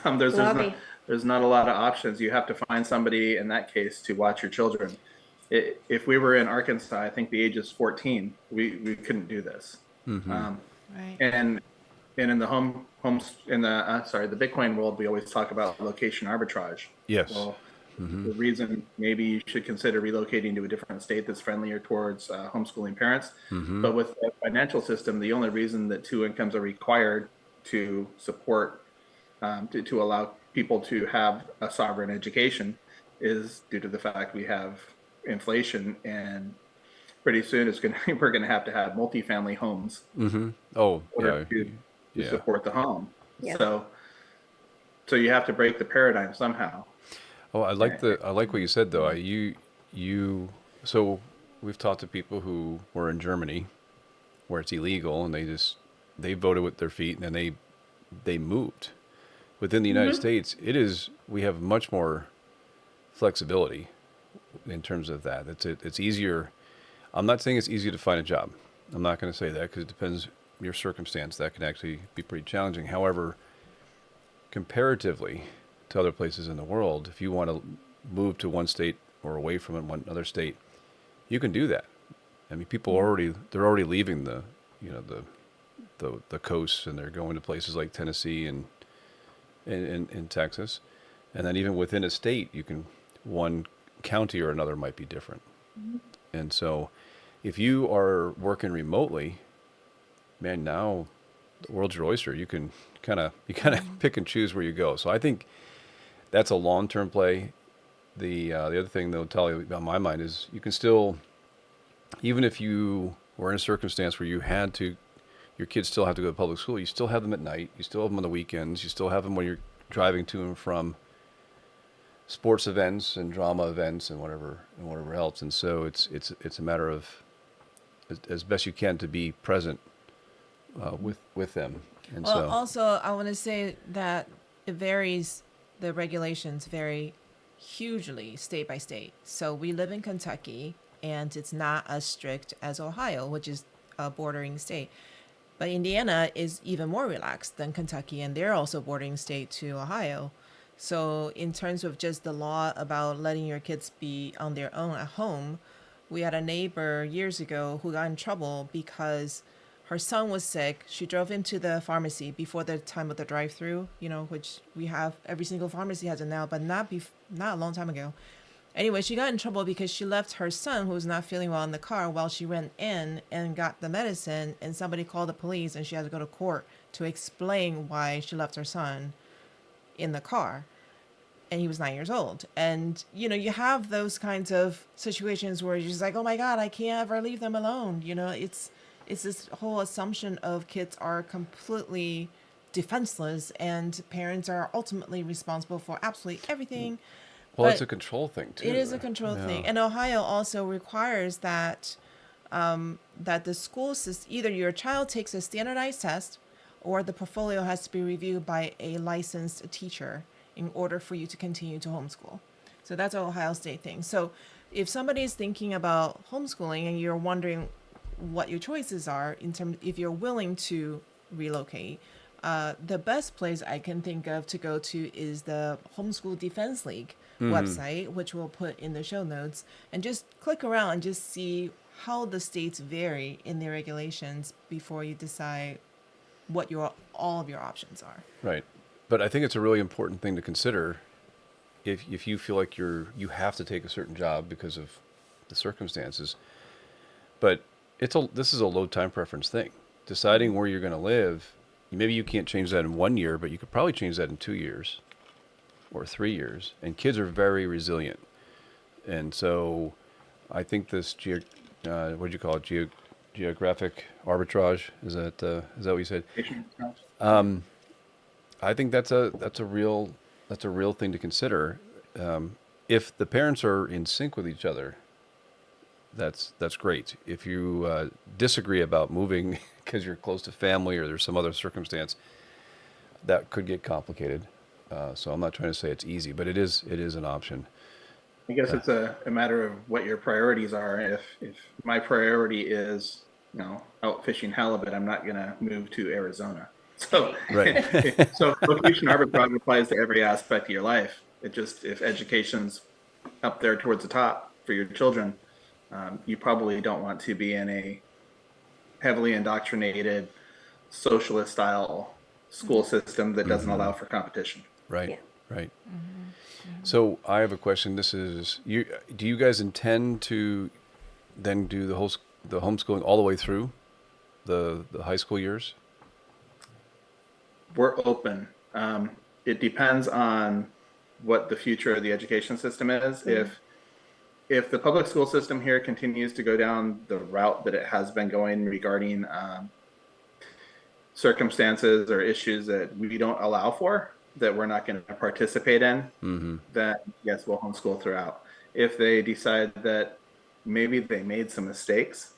There's not a lot of options. You have to find somebody in that case to watch your children. If we were in Arkansas, I think the age is 14. We couldn't do this. Mm-hmm. Right. And in the the Bitcoin world, we always talk about location arbitrage. Yes. Well, the reason maybe you should consider relocating to a different state that's friendlier towards homeschooling parents. Mm-hmm. But with the financial system, the only reason that 2 incomes are required to support to allow people to have a sovereign education is due to the fact we have inflation, and pretty soon we're going to have multifamily homes Oh, in order yeah. to Yeah. support the home. Yeah. So you have to break the paradigm somehow. Oh, I like what you said though. So we've talked to people who were in Germany where it's illegal and they voted with their feet and then they moved. Within the United States, we have much more flexibility in terms of that. It's easier. I'm not saying it's easy to find a job. I'm not going to say that because it depends your circumstance. That can actually be pretty challenging. However, comparatively to other places in the world, if you want to move to one state or away from it, one other state, you can do that. I mean, they're already leaving the coasts and they're going to places like Tennessee and in Texas, and then even within a state, one county or another might be different. And so, if you are working remotely, man, now the world's your oyster. You can kind of pick and choose where you go. So I think that's a long-term play. The other thing that'll tell you about my mind is you can still, even if you were in a circumstance where your kids still have to go to public school, you still have them at night, you still have them on the weekends, you still have them when you're driving to and from sports events and drama events and whatever else. And so it's a matter of as best you can to be present with them. And Well, so also, I want to say that it varies, the regulations vary hugely state by state. So we live in Kentucky, and it's not as strict as Ohio, which is a bordering state. But Indiana is even more relaxed than Kentucky, and they're also bordering state to Ohio. So in terms of just the law about letting your kids be on their own at home, we had a neighbor years ago who got in trouble because her son was sick. She drove him to the pharmacy before the time of the drive-through, which we have, every single pharmacy has it now, but not a long time ago. Anyway, she got in trouble because she left her son, who was not feeling well, in the car while she went in and got the medicine, and somebody called the police, and she had to go to court to explain why she left her son in the car. And he was 9 years old. And, you have those kinds of situations where you're just like, oh my God, I can't ever leave them alone. It's this whole assumption of kids are completely defenseless and parents are ultimately responsible for absolutely everything. well, But it's a control thing too. it is a control thing. And Ohio also requires that that the school system, either your child takes a standardized test or the portfolio has to be reviewed by a licensed teacher in order for you to continue to homeschool. So that's an Ohio State thing. So if somebody is thinking about homeschooling and you're wondering what your choices are if you're willing to relocate, the best place I can think of to go to is the Homeschool Defense League website, which we'll put in the show notes, and just click around and just see how the states vary in their regulations before you decide what all of your options are. Right. But I think it's a really important thing to consider if you feel like you have to take a certain job because of the circumstances. But this is a low time preference thing. Deciding where you're going to live, maybe you can't change that in 1 year, but you could probably change that in 2 years or 3 years. And kids are very resilient. And so I think this what do you call it? Geographic arbitrage, is that what you said? I think that's a real thing to consider. If the parents are in sync with each other, that's great. If you disagree about moving because you're close to family or there's some other circumstance, that could get complicated. So I'm not trying to say it's easy, but it is an option. I guess it's a matter of what your priorities are. If my priority is, out fishing halibut, I'm not going to move to Arizona. So, Right. So location arbitrage applies to every aspect of your life. If education's up there towards the top for your children, you probably don't want to be in a heavily indoctrinated socialist style school system that doesn't allow for competition. Right. Yeah. Right. So I have a question. This is do you guys intend to then do the homeschooling all the way through the high school years? We're open. it depends on what the future of the education system is. If the public school system here continues to go down the route that it has been going regarding circumstances or issues that we don't allow for, that we're not going to participate in, then yes, we'll homeschool throughout. If they decide that maybe they made some mistakes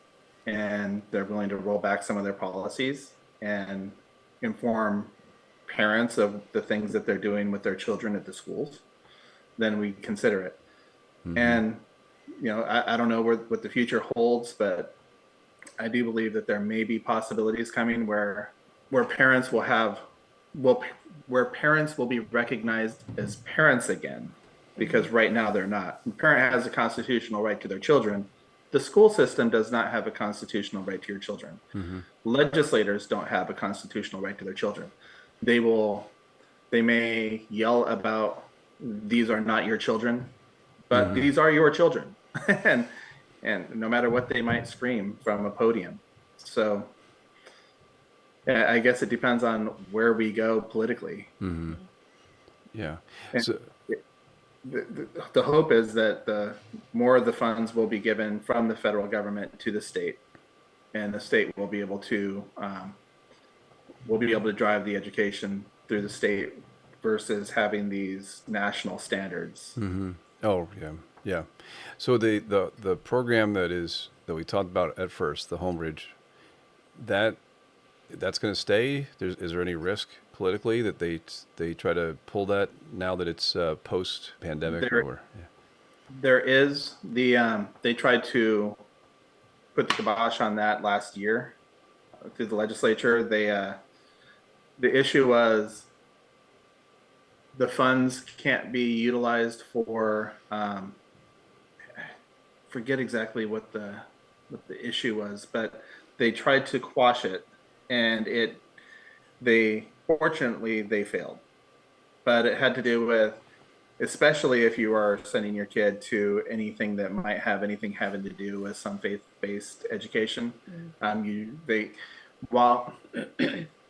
and they're willing to roll back some of their policies and inform parents of the things that they're doing with their children at the schools, then we consider it. And, you know, I don't know what the future holds, but I do believe that there may be possibilities coming where parents where parents will be recognized as parents again, because right now they're not. The parent has a constitutional right to their children. The school system does not have a constitutional right to your children. Legislators don't have a constitutional right to their children. They may yell about, these are not your children, but these are your children. and no matter what they might scream from a podium. So yeah, I guess it depends on where we go politically. Yeah. And So, the hope is that more of the funds will be given from the federal government to the state, and the state will be able to drive the education through the state versus having these national standards. oh yeah, yeah. So the program that we talked about at first, the Homebridge, that's going to stay. Is there any risk politically that they try to pull that now that it's post pandemic? There is they tried to put the kibosh on that last year through the legislature. The issue was the funds can't be utilized for forget exactly what the issue was, but they tried to quash it, and fortunately they failed. But it had to do with, especially if you are sending your kid to anything that might have anything having to do with some faith-based education.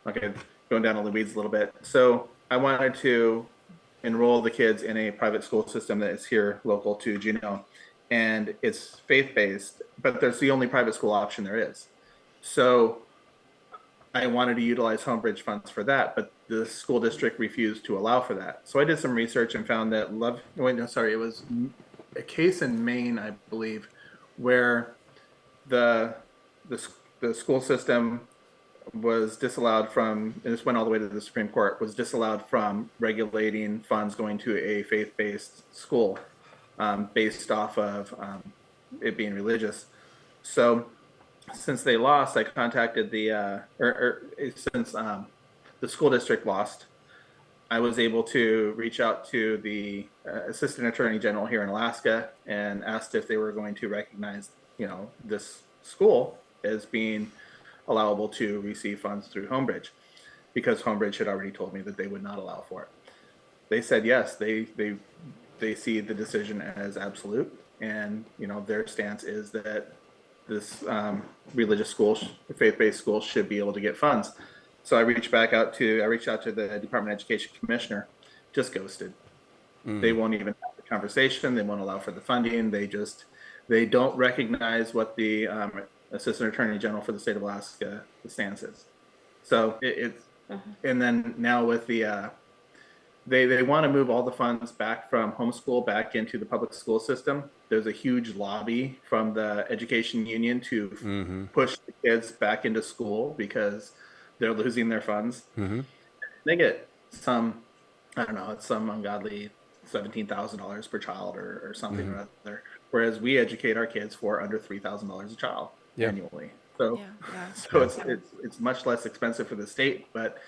Okay, going down to the weeds a little bit. So I wanted to enroll the kids in a private school system that is here local to Juneau, and it's faith-based, but there's the only private school option there is. So I wanted to utilize Homebridge funds for that, but the school district refused to allow for that. So I did some research and found that it was a case in Maine, I believe, where the school system was disallowed from, and this went all the way to the Supreme Court, was disallowed from regulating funds going to a faith-based school based off of it being religious. So since they lost, I contacted since the school district lost, I was able to reach out to the Assistant Attorney General here in Alaska and asked if they were going to recognize, this school as being allowable to receive funds through Homebridge, because Homebridge had already told me that they would not allow for it. They said yes, they see the decision as absolute, and their stance is that this religious school, faith-based school, should be able to get funds. So I reached out to the Department of Education Commissioner, just ghosted. They won't even have the conversation. They won't allow for the funding. They don't recognize what the Assistant Attorney General for the state of Alaska, the stance is. So and then now with the, they want to move all the funds back from homeschool back into the public school system. There's a huge lobby from the education union to push the kids back into school because they're losing their funds. They get some, I don't know, it's some ungodly $17,000 per child or something or other. Whereas we educate our kids for under $3,000 a child annually. So, so it's much less expensive for the state, but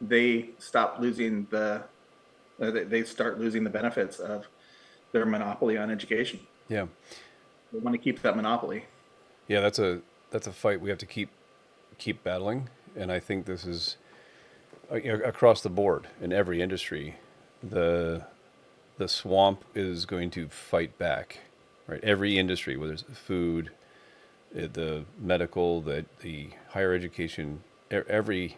they stop losing they start losing the benefits of their monopoly on education. Yeah. They want to keep that monopoly. Yeah, that's a fight we have to keep battling, and I think this is across the board in every industry. The swamp is going to fight back, right? Every industry, whether it's food, the medical, the higher education, every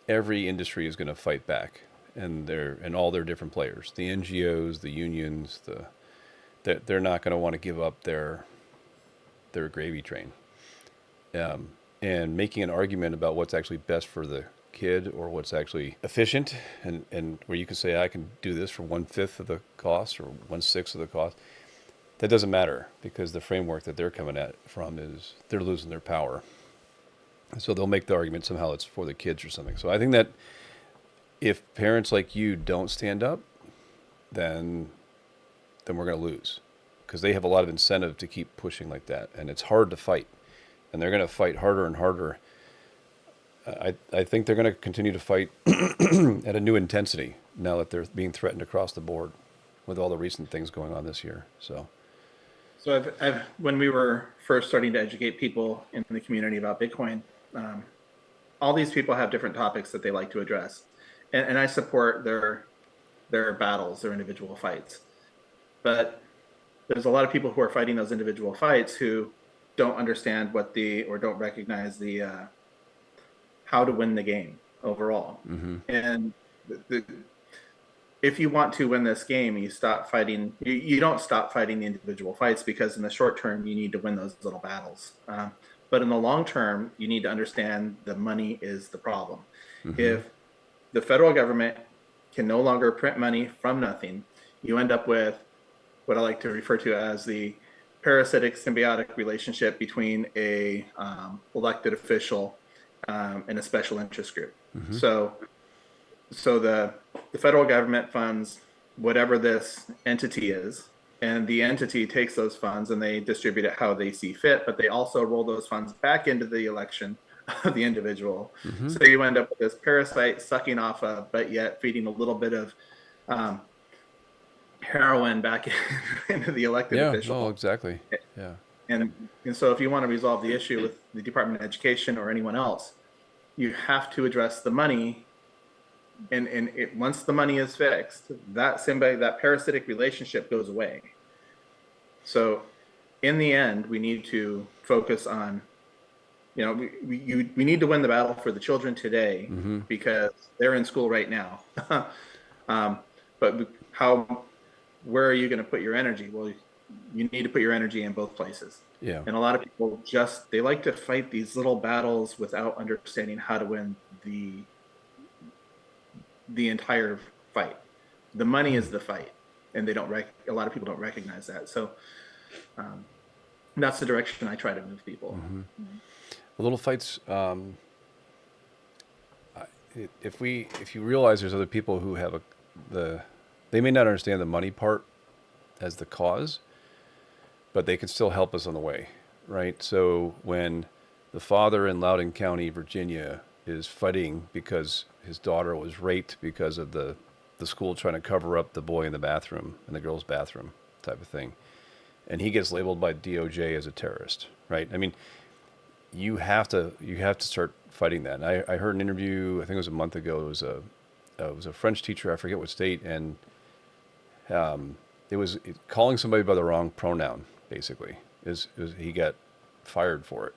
industry is going to fight back, and all their different players, the NGOs, the unions, they're not going to want to give up their gravy train. And making an argument about what's actually best for the kid or what's actually efficient, and where you can say, I can do this for 1/5 of the cost or 1/6 of the cost, that doesn't matter, because the framework that they're coming at from is they're losing their power. So they'll make the argument somehow it's for the kids or something. So I think that if parents like you don't stand up, then we're going to lose, because they have a lot of incentive to keep pushing like that, and it's hard to fight, and they're going to fight harder and harder. I think they're going to continue to fight at a new intensity now that they're being threatened across the board with all the recent things going on this year. So when we were first starting to educate people in the community about Bitcoin, all these people have different topics that they like to address, and I support their battles, their individual fights. But there's a lot of people who are fighting those individual fights who don't understand or don't recognize the how to win the game overall. Mm-hmm. And if you want to win this game, you stop fighting. You don't stop fighting the individual fights, because in the short term, you need to win those little battles. But in the long term, you need to understand the money is the problem. Mm-hmm. If the federal government can no longer print money from nothing, you end up with what I like to refer to as the parasitic symbiotic relationship between a elected official and a special interest group. Mm-hmm. So the federal government funds whatever this entity is, and the entity takes those funds and they distribute it how they see fit, but they also roll those funds back into the election of the individual. Mm-hmm. So you end up with this parasite sucking off of, but yet feeding a little bit of heroin back into the elected official. Yeah, no, exactly. Yeah. And so if you want to resolve the issue with the Department of Education or anyone else, you have to address the money. And once the money is fixed, that parasitic relationship goes away. So in the end, we need to focus on, we need to win the battle for the children today, Mm-hmm. because they're in school right now. But where are you going to put your energy? Well, you need to put your energy in both places. Yeah. And a lot of people they like to fight these little battles without understanding how to win the entire fight. The money is the fight, and a lot of people don't recognize that. So that's the direction I try to move people. Mm-hmm. The little fights. If you realize there's other people who have they may not understand the money part as the cause, but they can still help us on the way, right? So when the father in Loudoun County, Virginia, is fighting because his daughter was raped because of the school trying to cover up the boy in the bathroom, in the girl's bathroom type of thing, and he gets labeled by DOJ as a terrorist, right? I mean, you have to start fighting that. And I heard an interview, I think it was a month ago. It was a French teacher, I forget what state, and it was calling somebody by the wrong pronoun. Basically, he got fired for it,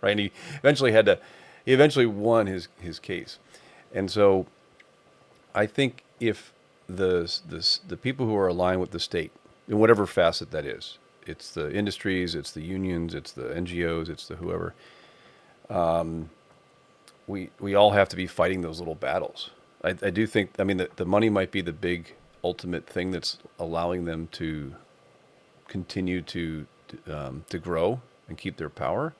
right? And he eventually won his case, and so I think if the people who are aligned with the state in whatever facet that is, it's the industries, it's the unions, it's the NGOs, it's the whoever, we all have to be fighting those little battles. I do think, I mean, the money might be the big ultimate thing that's allowing them to continue to grow and keep their power.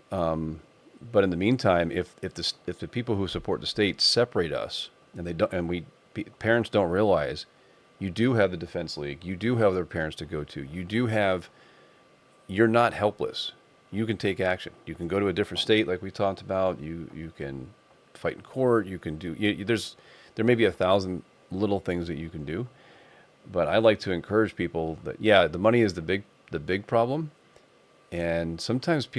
But in the meantime, if the people who support the state separate us, and parents don't realize, you do have the Defense League, you do have their parents to go to, you're not helpless. You can take action. You can go to a different state, like we talked about. You can fight in court. You can do. There may be 1,000 little things that you can do, but I like to encourage people that the money is the big problem, and sometimes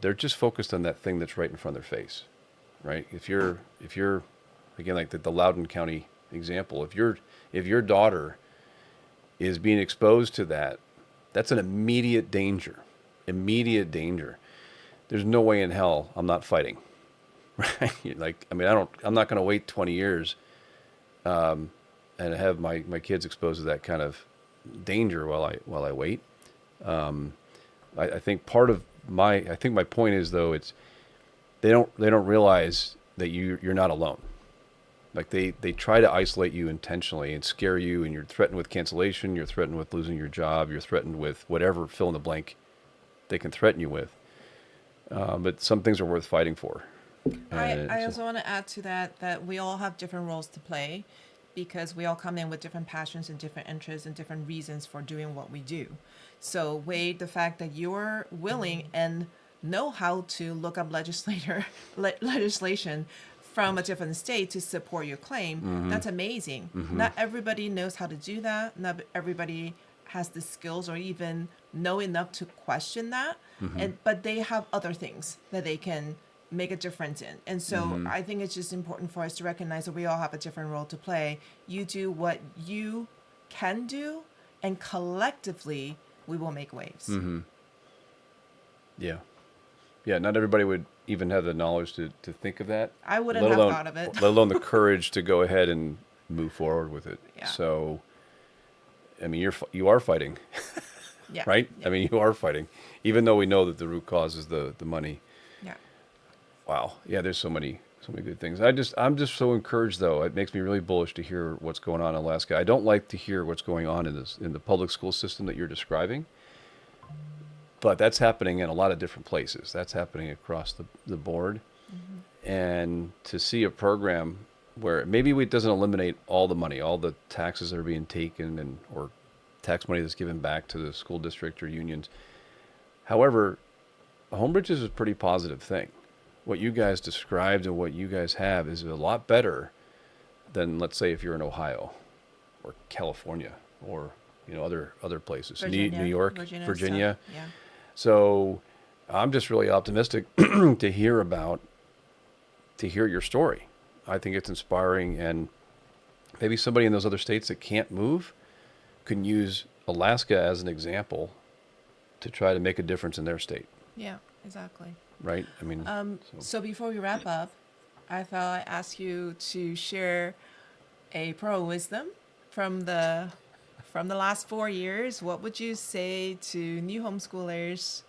they're just focused on that thing that's right in front of their face, right? If you're again, like the Loudoun County example, if your daughter is being exposed to that, that's an immediate danger. There's no way in hell I'm not fighting, right? I'm not going to wait 20 years and have my kids exposed to that kind of danger while I wait. I think I think my point is, though, it's they don't realize that you're not alone. Like they try to isolate you intentionally and scare you, and you're threatened with cancellation, you're threatened with losing your job, you're threatened with whatever fill in the blank they can threaten you with. But some things are worth fighting for. I also want to add to that we all have different roles to play because we all come in with different passions and different interests and different reasons for doing what we do. So Wade, the fact that you're willing and know how to look up legislation from a different state to support your claim, that's amazing. Not everybody knows how to do that. Not everybody has the skills or even know enough to question that. But they have other things that they can make a difference in. And so I think it's just important for us to recognize that we all have a different role to play. You do what you can do, and collectively we will make waves. Yeah. Not everybody would even have the knowledge to think of that. I wouldn't have thought of it. Let alone the courage to go ahead and move forward with it. Yeah. So, I mean, you are fighting, Yeah. right? Yeah. I mean, you are fighting, even though we know that the root cause is the money. Yeah. Wow. Yeah, there's so many good things. I'm just so encouraged, though. It makes me really bullish to hear what's going on in Alaska. I don't like to hear what's going on in the public school system that you're describing, but that's happening in a lot of different places. That's happening across the board. And to see a program where maybe it doesn't eliminate all the money, all the taxes that are being taken or tax money that's given back to the school district or unions. However, Homebridge is a pretty positive thing. What you guys described and what you guys have is a lot better than, let's say, if you're in Ohio or California or other places, Virginia, New York, Virginia. Stuff. Yeah. So I'm just really optimistic to hear your story. I think it's inspiring, and maybe somebody in those other states that can't move can use Alaska as an example to try to make a difference in their state. Yeah, exactly. Right? I mean, So before we wrap up, I thought I'd ask you to share a pearl of wisdom from the last 4 years. What would you say to new homeschoolers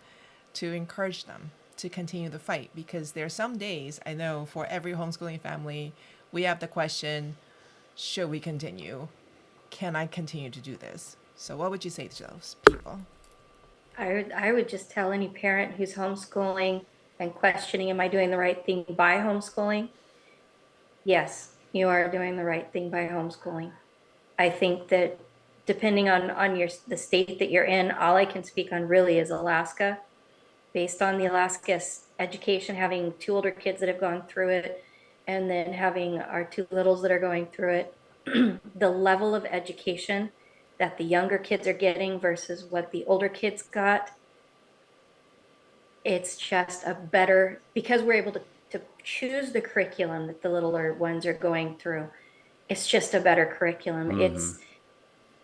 to encourage them to continue the fight? Because there are some days, I know, for every homeschooling family, we have the question, should we continue? Can I continue to do this? So what would you say to those people? I would just tell any parent who's homeschooling and questioning, am I doing the right thing by homeschooling? Yes, you are doing the right thing by homeschooling. I think that depending on the state that you're in, all I can speak on really is Alaska. Based on the Alaska education, having 2 older kids that have gone through it, and then having our 2 littles that are going through it, the level of education that the younger kids are getting versus what the older kids got, it's just a better, because we're able to choose the curriculum that the littler ones are going through. It's just a better curriculum.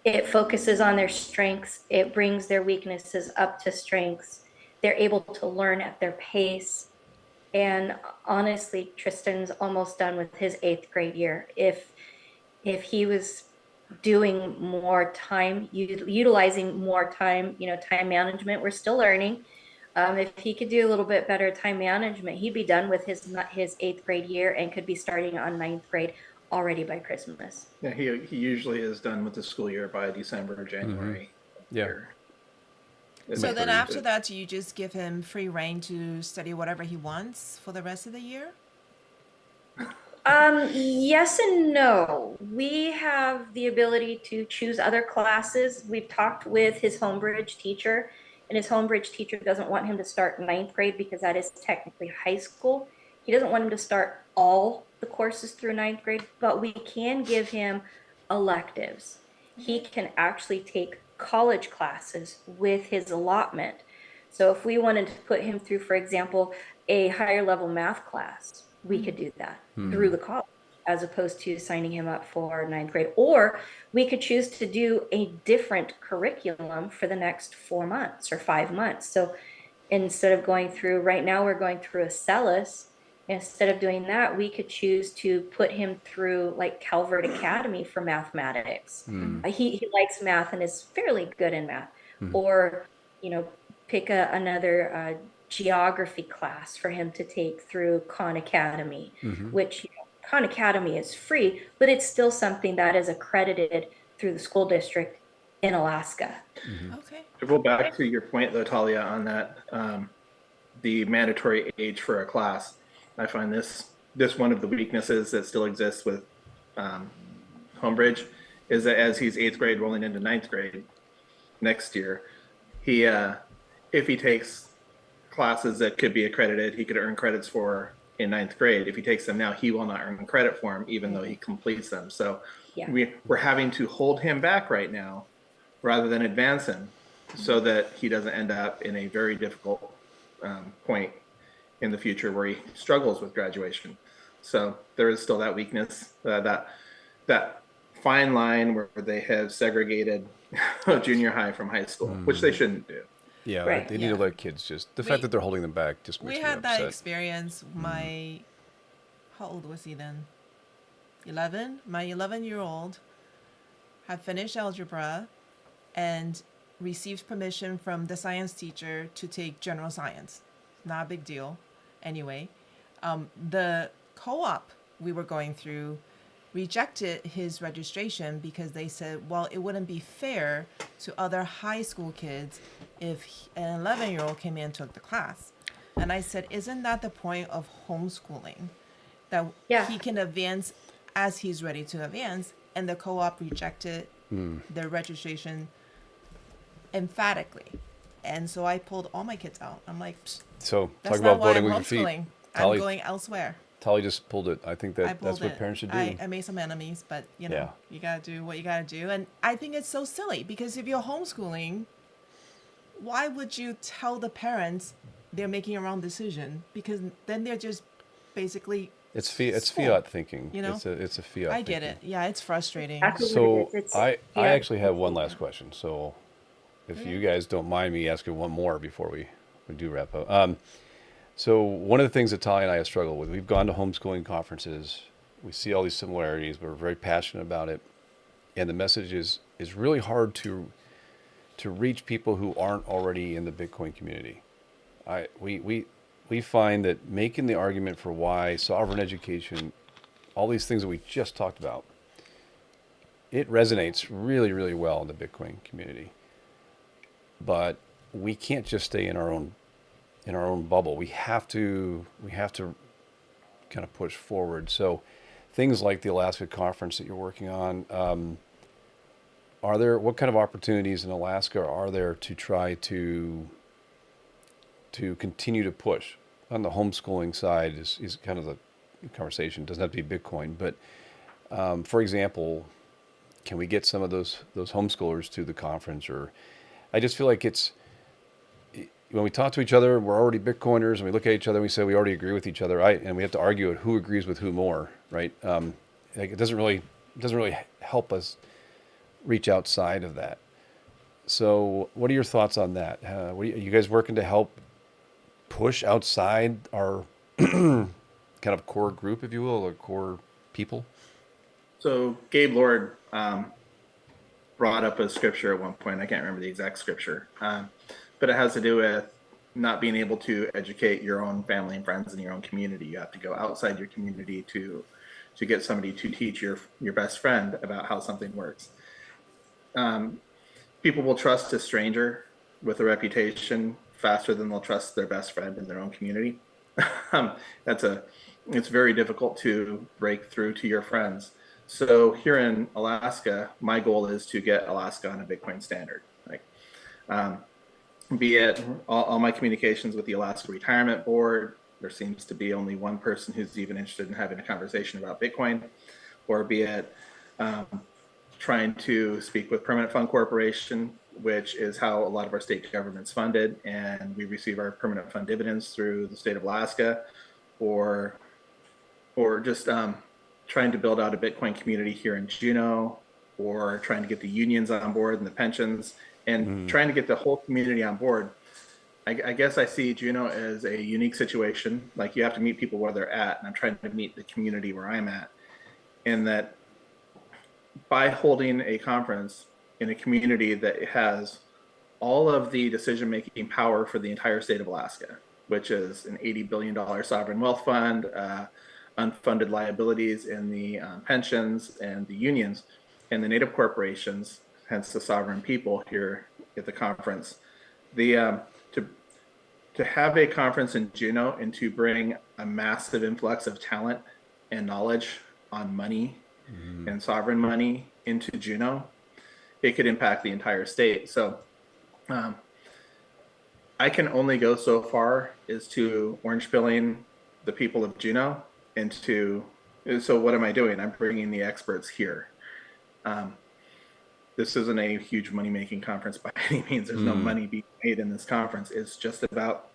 It focuses on their strengths. It brings their weaknesses up to strengths. They're able to learn at their pace. And honestly, Tristan's almost done with his 8th grade year. If he was doing more time, utilizing more time, time management, we're still learning. If he could do a little bit better time management, he'd be done with his 8th grade year and could be starting on 9th grade already by Christmas. Yeah, he usually is done with the school year by December or January. Yeah. So then after that, do you just give him free reign to study whatever he wants for the rest of the year? Yes and no. We have the ability to choose other classes. We've talked with his Homebridge teacher, and his Homebridge teacher doesn't want him to start 9th grade because that is technically high school. He doesn't want him to start all the courses through 9th grade, but we can give him electives. He can actually take college classes with his allotment. So if we wanted to put him through, for example, a higher level math class, we could do that through the college, as opposed to signing him up for 9th grade. Or we could choose to do a different curriculum for the next 4 months or 5 months. So instead of going through, right now we're going through a CELUS, Instead of doing that, we could choose to put him through like Calvert Academy for mathematics. He likes math and is fairly good in math. Or, you know, pick another geography class for him to take through Khan Academy, which, you know, Khan Academy is free, but it's still something that is accredited through the school district in Alaska. Okay. To go back to your point though, Talia, on that, the mandatory age for a class, I find this one of the weaknesses that still exists with Homebridge is that as he's 8th grade rolling into 9th grade next year, he if he takes classes that could be accredited, he could earn credits for in 9th grade. If he takes them now, he will not earn credit for them, even though he completes them. So Yeah. we're having to hold him back right now rather than advance him, so that he doesn't end up in a very difficult point in the future where he struggles with graduation. So there is still that weakness, that fine line where they have segregated junior high from high school, which they shouldn't do. Yeah, Right. they need to let kids just, the fact that they're holding them back just makes We me had that upset. experience. How old was he then? 11? My 11-year-old had finished algebra and received permission from the science teacher to take general science. Not a big deal. Anyway, the co-op we were going through rejected his registration because they said, well, it wouldn't be fair to other high school kids if an 11-year-old came in and took the class. And I said, isn't that the point of homeschooling? That he can advance as he's ready to advance. And the co-op rejected the registration emphatically. And so I pulled all my kids out. I'm like, So that's talk not about why voting I'm with your feet. homeschooling. I'm Tali, going elsewhere. Tali just pulled it. I think I that's pulled what it. parents should do. I made some enemies, but you know, Yeah. you gotta do what you gotta do. And I think it's so silly because if you're homeschooling, why would you tell the parents they're making a wrong decision? Because then they're just basically It's school. fiat thinking. You know? It's a fiat. I get thinking. it. Yeah, it's frustrating. Exactly what So it is. It's I fiat actually have one thinking. last question. So if you guys don't mind me asking one more before we do wrap up. So one of the things that Tali and I have struggled with, we've gone to homeschooling conferences. We see all these similarities. We're very passionate about it. And the message is really hard to reach people who aren't already in the Bitcoin community. We find that making the argument for why sovereign education, all these things that we just talked about, it resonates really, really well in the Bitcoin community. But we can't just stay in our own bubble. We have to kind of push forward. So things like the Alaska conference that you're working on, what kind of opportunities in Alaska are there to try to continue to push? On the homeschooling side is kind of the conversation. It doesn't have to be Bitcoin, but for example, can we get some of those homeschoolers to the conference? Or I just feel like it's, when we talk to each other, we're already Bitcoiners, and we look at each other and we say we already agree with each other, and we have to argue who agrees with who more, right? Like it doesn't really help us reach outside of that. So, what are your thoughts on that? Are you guys working to help push outside our kind of core group, if you will, or core people? So Gabe Lord brought up a scripture at one point. I can't remember the exact scripture, but it has to do with not being able to educate your own family and friends in your own community. You have to go outside your community to get somebody to teach your best friend about how something works. People will trust a stranger with a reputation faster than they'll trust their best friend in their own community. It's very difficult to break through to your friends. So here in Alaska, my goal is to get Alaska on a Bitcoin standard. Like, be it all my communications with the Alaska Retirement Board, there seems to be only one person who's even interested in having a conversation about Bitcoin, or be it trying to speak with Permanent Fund Corporation, which is how a lot of our state government's funded, and we receive our permanent fund dividends through the state of Alaska, or just trying to build out a Bitcoin community here in Juneau, or trying to get the unions on board and the pensions, and trying to get the whole community on board. I guess I see Juneau as a unique situation. Like you have to meet people where they're at, and I'm trying to meet the community where I'm at. And that by holding a conference in a community that has all of the decision-making power for the entire state of Alaska, which is an $80 billion sovereign wealth fund, unfunded liabilities in the pensions and the unions and the native corporations, hence the sovereign people here at the conference. The to have a conference in Juneau and to bring a massive influx of talent and knowledge on money and sovereign money into Juneau, it could impact the entire state. So I can only go so far as to orange pilling the people of Juneau into. So what am I doing? I'm bringing the experts here. This isn't a huge money-making conference by any means. There's no money being made in this conference. It's just about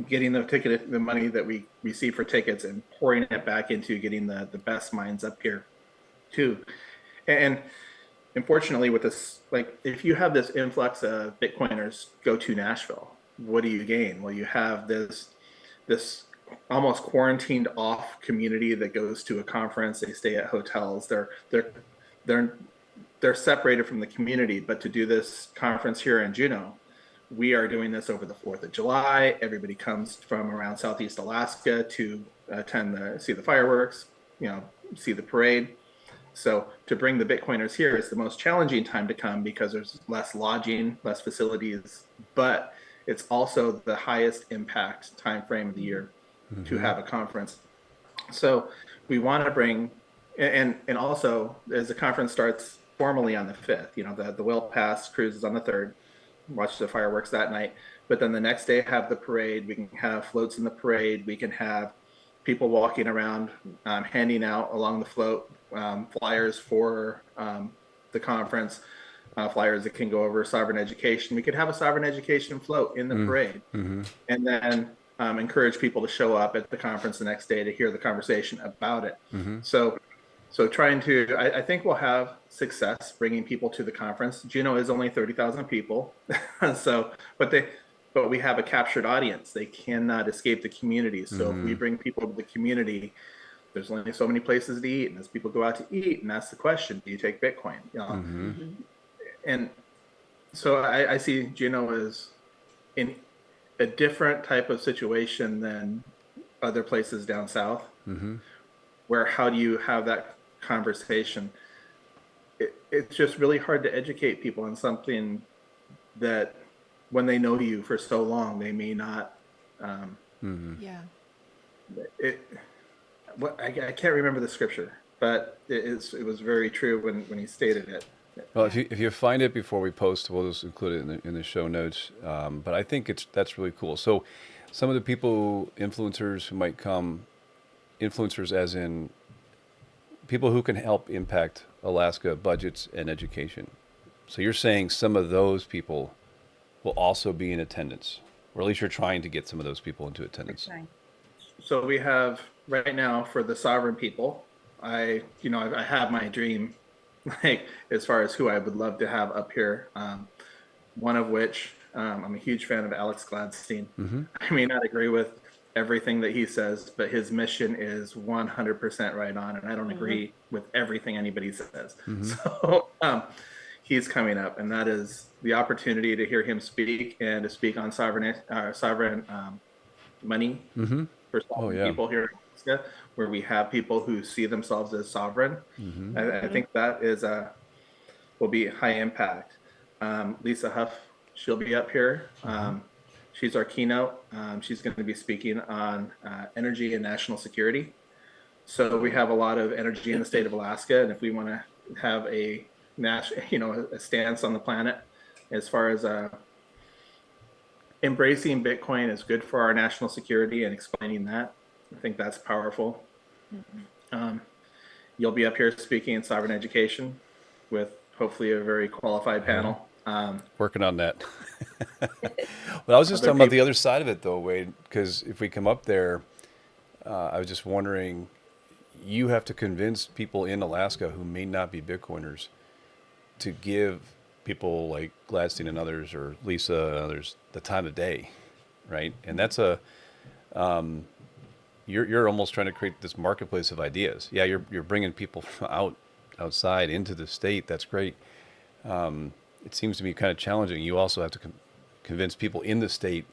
getting the money that we receive for tickets and pouring it back into getting the best minds up here too. And unfortunately with this, like if you have this influx of Bitcoiners go to Nashville, what do you gain? Well, you have this almost quarantined off community that goes to a conference. They stay at hotels. They're separated from the community. But to do this conference here in Juneau, we are doing this over the 4th of July. Everybody comes from around Southeast Alaska to see the fireworks, see the parade. So to bring the Bitcoiners here is the most challenging time to come because there's less lodging, less facilities, but it's also the highest impact time frame of the year to have a conference. So we want to bring, and also as the conference starts formally on the 5th, the Whale Pass cruise is on the 3rd, watch the fireworks that night, but then the next day have the parade. We can have floats in the parade. We can have people walking around handing out along the float flyers for the conference, flyers that can go over sovereign education. We could have a sovereign education float in the parade, and then encourage people to show up at the conference the next day to hear the conversation about it. So trying to, I think we'll have success bringing people to the conference. Juneau is only 30,000 people, but we have a captured audience. They cannot escape the community. So if we bring people to the community, there's only so many places to eat, and as people go out to eat and ask the question, do you take Bitcoin? And so I see Juneau as in a different type of situation than other places down south, where how do you have that conversation? It's just really hard to educate people on something that when they know you for so long, they may not. Yeah. I can't remember the scripture, but it was very true when he stated it. Well, if you find it before we post, we'll just include it in the show notes. But I think that's really cool. So some of the people, influencers who might come, influencers as in people who can help impact Alaska budgets and education. So you're saying some of those people will also be in attendance, or at least you're trying to get some of those people into attendance. So we have right now for the sovereign people, I have my dream, like as far as who I would love to have up here. One of which I'm a huge fan of Alex Gladstein. I may not agree with everything that he says, but his mission is 100% right on, and I don't agree with everything anybody says. So he's coming up, and that is the opportunity to hear him speak and to speak on sovereign money for sovereign people here in Alaska, where we have people who see themselves as sovereign. I think that will be high impact. Lisa Huff, she'll be up here. She's our keynote. She's going to be speaking on energy and national security. So we have a lot of energy in the state of Alaska, and if we want to have a stance on the planet as far as embracing Bitcoin is good for our national security and explaining that, I think that's powerful. You'll be up here speaking in sovereign education with hopefully a very qualified panel. Working on that. Well, I was just talking about the other side of it, though, Wade, because if we come up there, I was just wondering, you have to convince people in Alaska who may not be Bitcoiners to give people like Gladstein and others, or Lisa and others, the time of day. right? And that's you're almost trying to create this marketplace of ideas. Yeah, you're bringing people from outside into the state. That's great. It seems to be kind of challenging. You also have to convince people in the state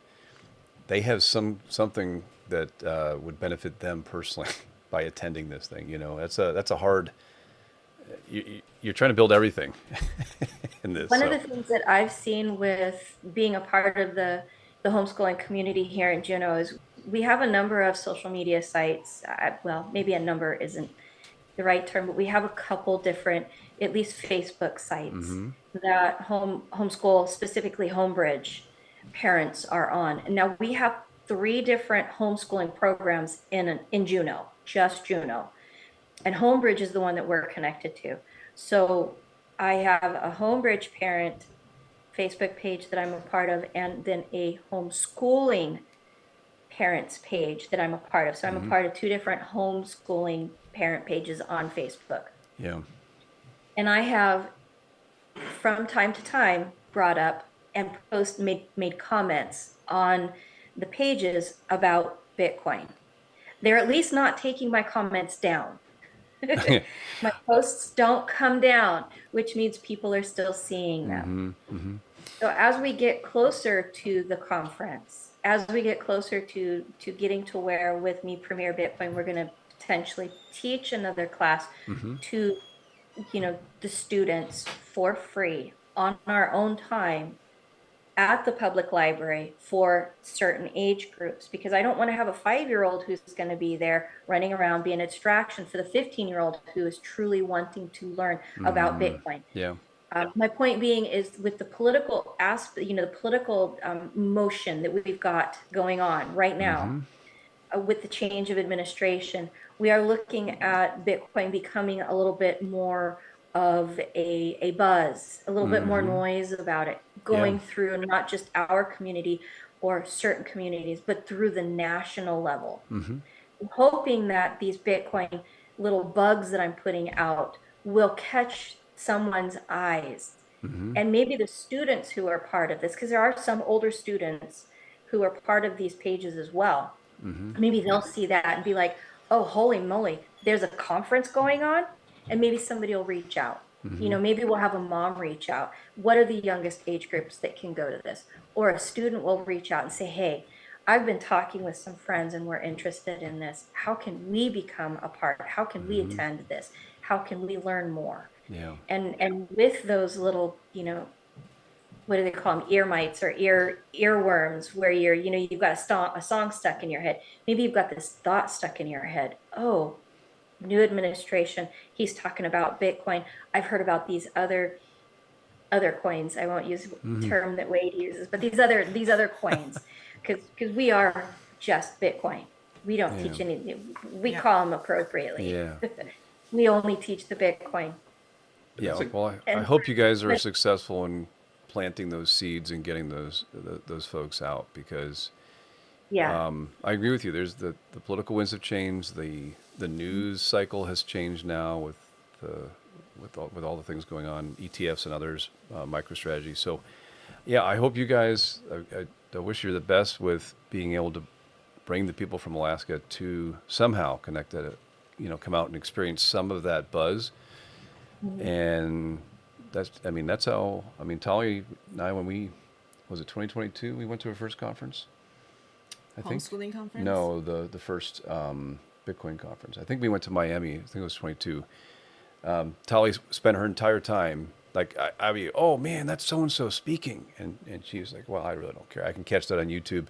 they have something that would benefit them personally by attending this thing. You know, that's a hard. You're trying to build everything in this. One of the things that I've seen with being a part of the homeschooling community here in Juneau is we have a number of social media sites. Well, maybe a number isn't the right term, but we have a couple different, at least Facebook sites that homeschool, specifically Homebridge parents are on. And now we have 3 different homeschooling programs in Juneau, just Juneau. And Homebridge is the one that we're connected to. So I have a Homebridge parent Facebook page that I'm a part of, and then a homeschooling parents page that I'm a part of. So I'm a part of 2 different homeschooling parent pages on Facebook. Yeah. And I have, from time to time, brought up and made comments on the pages about Bitcoin. They're at least not taking my comments down. My posts don't come down, which means people are still seeing them. So as we get closer to the conference, as we get closer to getting to where with Me Premier Bitcoin, we're going to potentially teach another class to, the students for free on our own time at the public library for certain age groups, because I don't want to have a 5-year-old who's going to be there running around being a distraction for the 15-year-old who is truly wanting to learn about Bitcoin. Yeah. My point being is with the political aspect, the political motion that we've got going on right now, with the change of administration, we are looking at Bitcoin becoming a little bit more of a buzz, a little bit more noise about it, going through not just our community or certain communities, but through the national level. I'm hoping that these Bitcoin little bugs that I'm putting out will catch someone's eyes. And maybe the students who are part of this, because there are some older students who are part of these pages as well. Maybe they'll see that and be like, oh, holy moly, there's a conference going on. And maybe somebody will reach out. Maybe we'll have a mom reach out. What are the youngest age groups that can go to this? Or a student will reach out and say, hey, I've been talking with some friends and we're interested in this. How can we become a part? How can we attend this? How can we learn more? Yeah. And with those little, what do they call them? Ear mites or earworms, where you've got a song stuck in your head. Maybe you've got this thought stuck in your head. Oh, new administration, he's talking about Bitcoin. I've heard about these other coins. I won't use the term that Wade uses, but these other coins, because we are just Bitcoin. We don't teach anything. We call them appropriately. Yeah. We only teach the Bitcoin. Yeah. Well, I hope you guys are successful in planting those seeds and getting those folks out, because I agree with you. There's the political winds have changed. The news cycle has changed now with all the things going on, ETFs and others, MicroStrategy. So, yeah, I hope you guys. I wish you the best with being able to bring the people from Alaska to somehow connect that, come out and experience some of that buzz. And that's how. Tali and I, when was it 2022? We went to our first conference. I think. Homeschooling conference? No, the first Bitcoin conference. I think we went to Miami. I think it was 22. Tali spent her entire time I'd be, oh man, that's so and so speaking, and she was like, well, I really don't care. I can catch that on YouTube,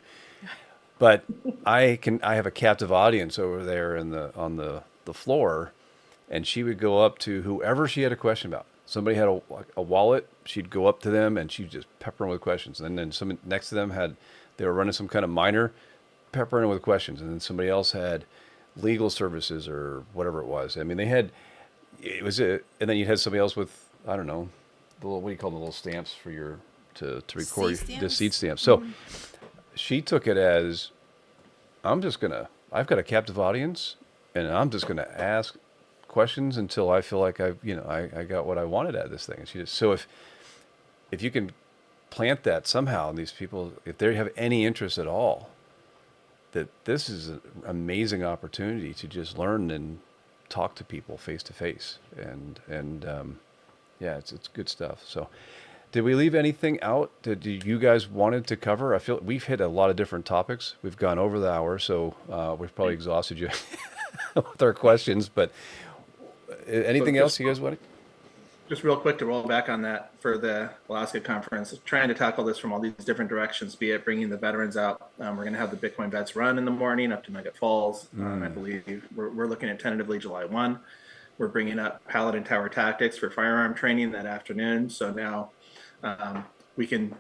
but I have a captive audience over there on the floor, and she would go up to whoever she had a question about. Somebody had a wallet, she'd go up to them and she'd just pepper them with questions. And then someone next to them they were running some kind of miner, peppering them with questions. And then somebody else had legal services or whatever it was. And then you had somebody else with, I don't know, what do you call the little stamps for to record the seed stamps. So she took it as, I've got a captive audience and I'm just going to ask questions until I feel like I got what I wanted out of this thing. And so if you can plant that somehow in these people, if they have any interest at all, that this is an amazing opportunity to just learn and talk to people face to face. And yeah, it's good stuff. So did we leave anything out that you guys wanted to cover? I feel we've hit a lot of different topics. We've gone over the hour, so we've probably exhausted you with our questions, but anything else you guys want to? Just real quick to roll back on that for the Alaska conference, trying to tackle this from all these different directions, be it bringing the veterans out. We're going to have the Bitcoin Vets Run in the morning up to Nugget Falls. I believe we're looking at tentatively July 1. We're bringing up Paladin Tower Tactics for firearm training that afternoon. So now we can,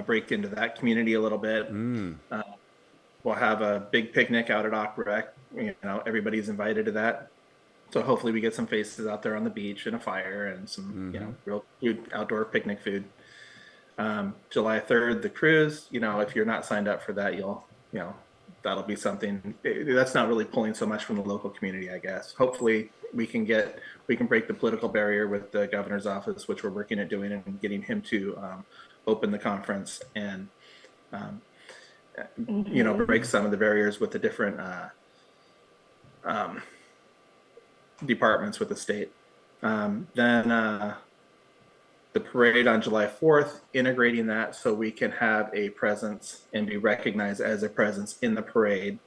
break into that community a little bit. We'll have a big picnic out at Aquarec. Everybody's invited to that. So hopefully we get some faces out there on the beach and a fire and some, real food, outdoor picnic food. July 3rd, the cruise, if you're not signed up for that, that'll be something that's not really pulling so much from the local community, I guess. Hopefully we can break the political barrier with the governor's office, which we're working at doing, and getting him to open the conference and, break some of the barriers with the different, departments with the state. Then the parade on July 4th, integrating that so we can have a presence and be recognized as a presence in the parade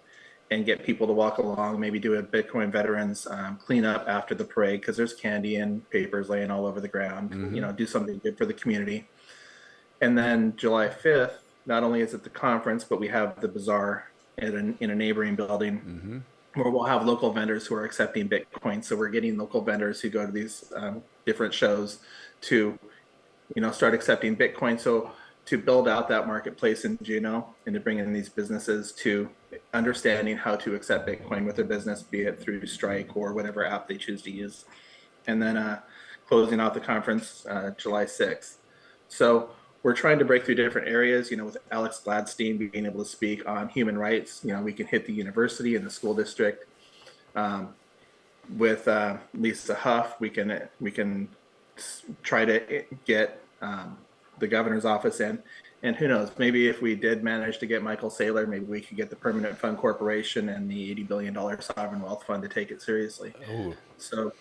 and get people to walk along, maybe do a Bitcoin veterans cleanup after the parade because there's candy and papers laying all over the ground, do something good for the community. And then July 5th, not only is it the conference, but we have the bazaar in a neighboring building where we'll have local vendors who are accepting Bitcoin. So we're getting local vendors who go to these different shows to, start accepting Bitcoin. So to build out that marketplace in Juneau and to bring in these businesses to understanding how to accept Bitcoin with their business, be it through Strike or whatever app they choose to use. And then closing out the conference July 6th. So we're trying to break through different areas, with Alex Gladstein being able to speak on human rights. We can hit the university and the school district. With Lisa Huff, we can try to get the governor's office in. And who knows, maybe if we did manage to get Michael Saylor, maybe we could get the Permanent Fund Corporation and the $80 billion Sovereign Wealth Fund to take it seriously. Oh, so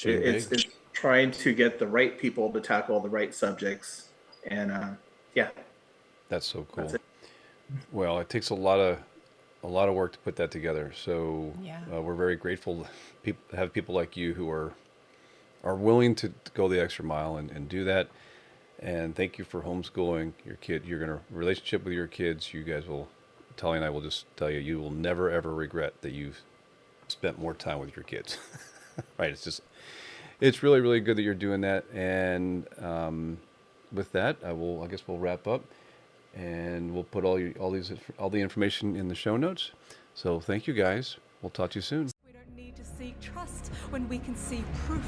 it's trying to get the right people to tackle the right subjects. And that's so cool. That's well, it takes a lot of work to put that together. So we're very grateful to have people like you who are willing to go the extra mile and do that. And thank you for homeschooling your kid. You're going to relationship with your kids. You guys will, Tali and I will just tell you, you will never ever regret that you've spent more time with your kids. Right? It's really, really good that you're doing that. And with that, I guess we'll wrap up, and we'll put all the information in the show notes. So thank you guys. We'll talk to you soon. We don't need to seek trust when we can see proof.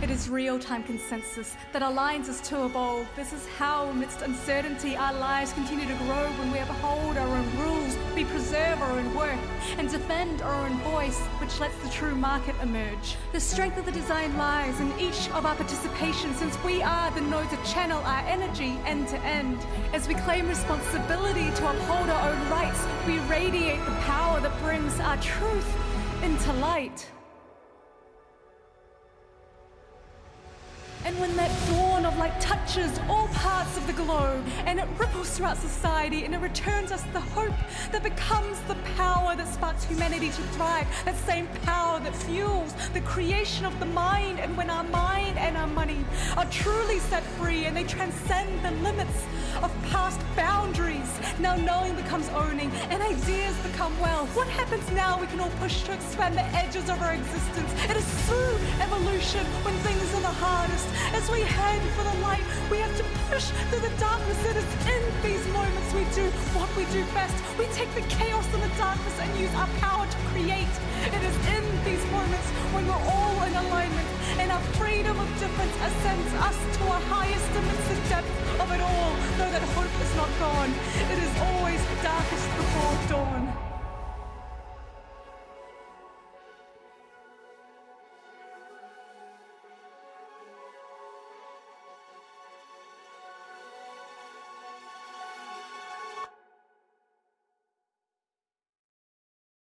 It is real-time consensus that aligns us to evolve. This is how, amidst uncertainty, our lives continue to grow when we uphold our own rules, we preserve our own worth, and defend our own voice, which lets the true market emerge. The strength of the design lies in each of our participation, since we are the nodes that channel our energy end to end. As we claim responsibility to uphold our own rights, we radiate the power that brings our truth into light. And when that dawn of light touches all parts of the globe, and it ripples throughout society, and it returns us the hope that becomes the power that sparks humanity to thrive, that same power that fuels the creation of the mind. And when our mind and our money are truly set free and they transcend the limits of past boundaries, now knowing becomes owning and ideas become wealth. What happens now? We can all push to expand the edges of our existence. It is through evolution when things are the hardest. As we head for the light, we have to push through the darkness. It is in these moments we do what we do best. We take the chaos and the darkness and use our power to create. It is in these moments when we're all in alignment and our freedom of difference ascends us to our highest limits, the depth of it all. Know that hope is not gone. It is always darkest before dawn.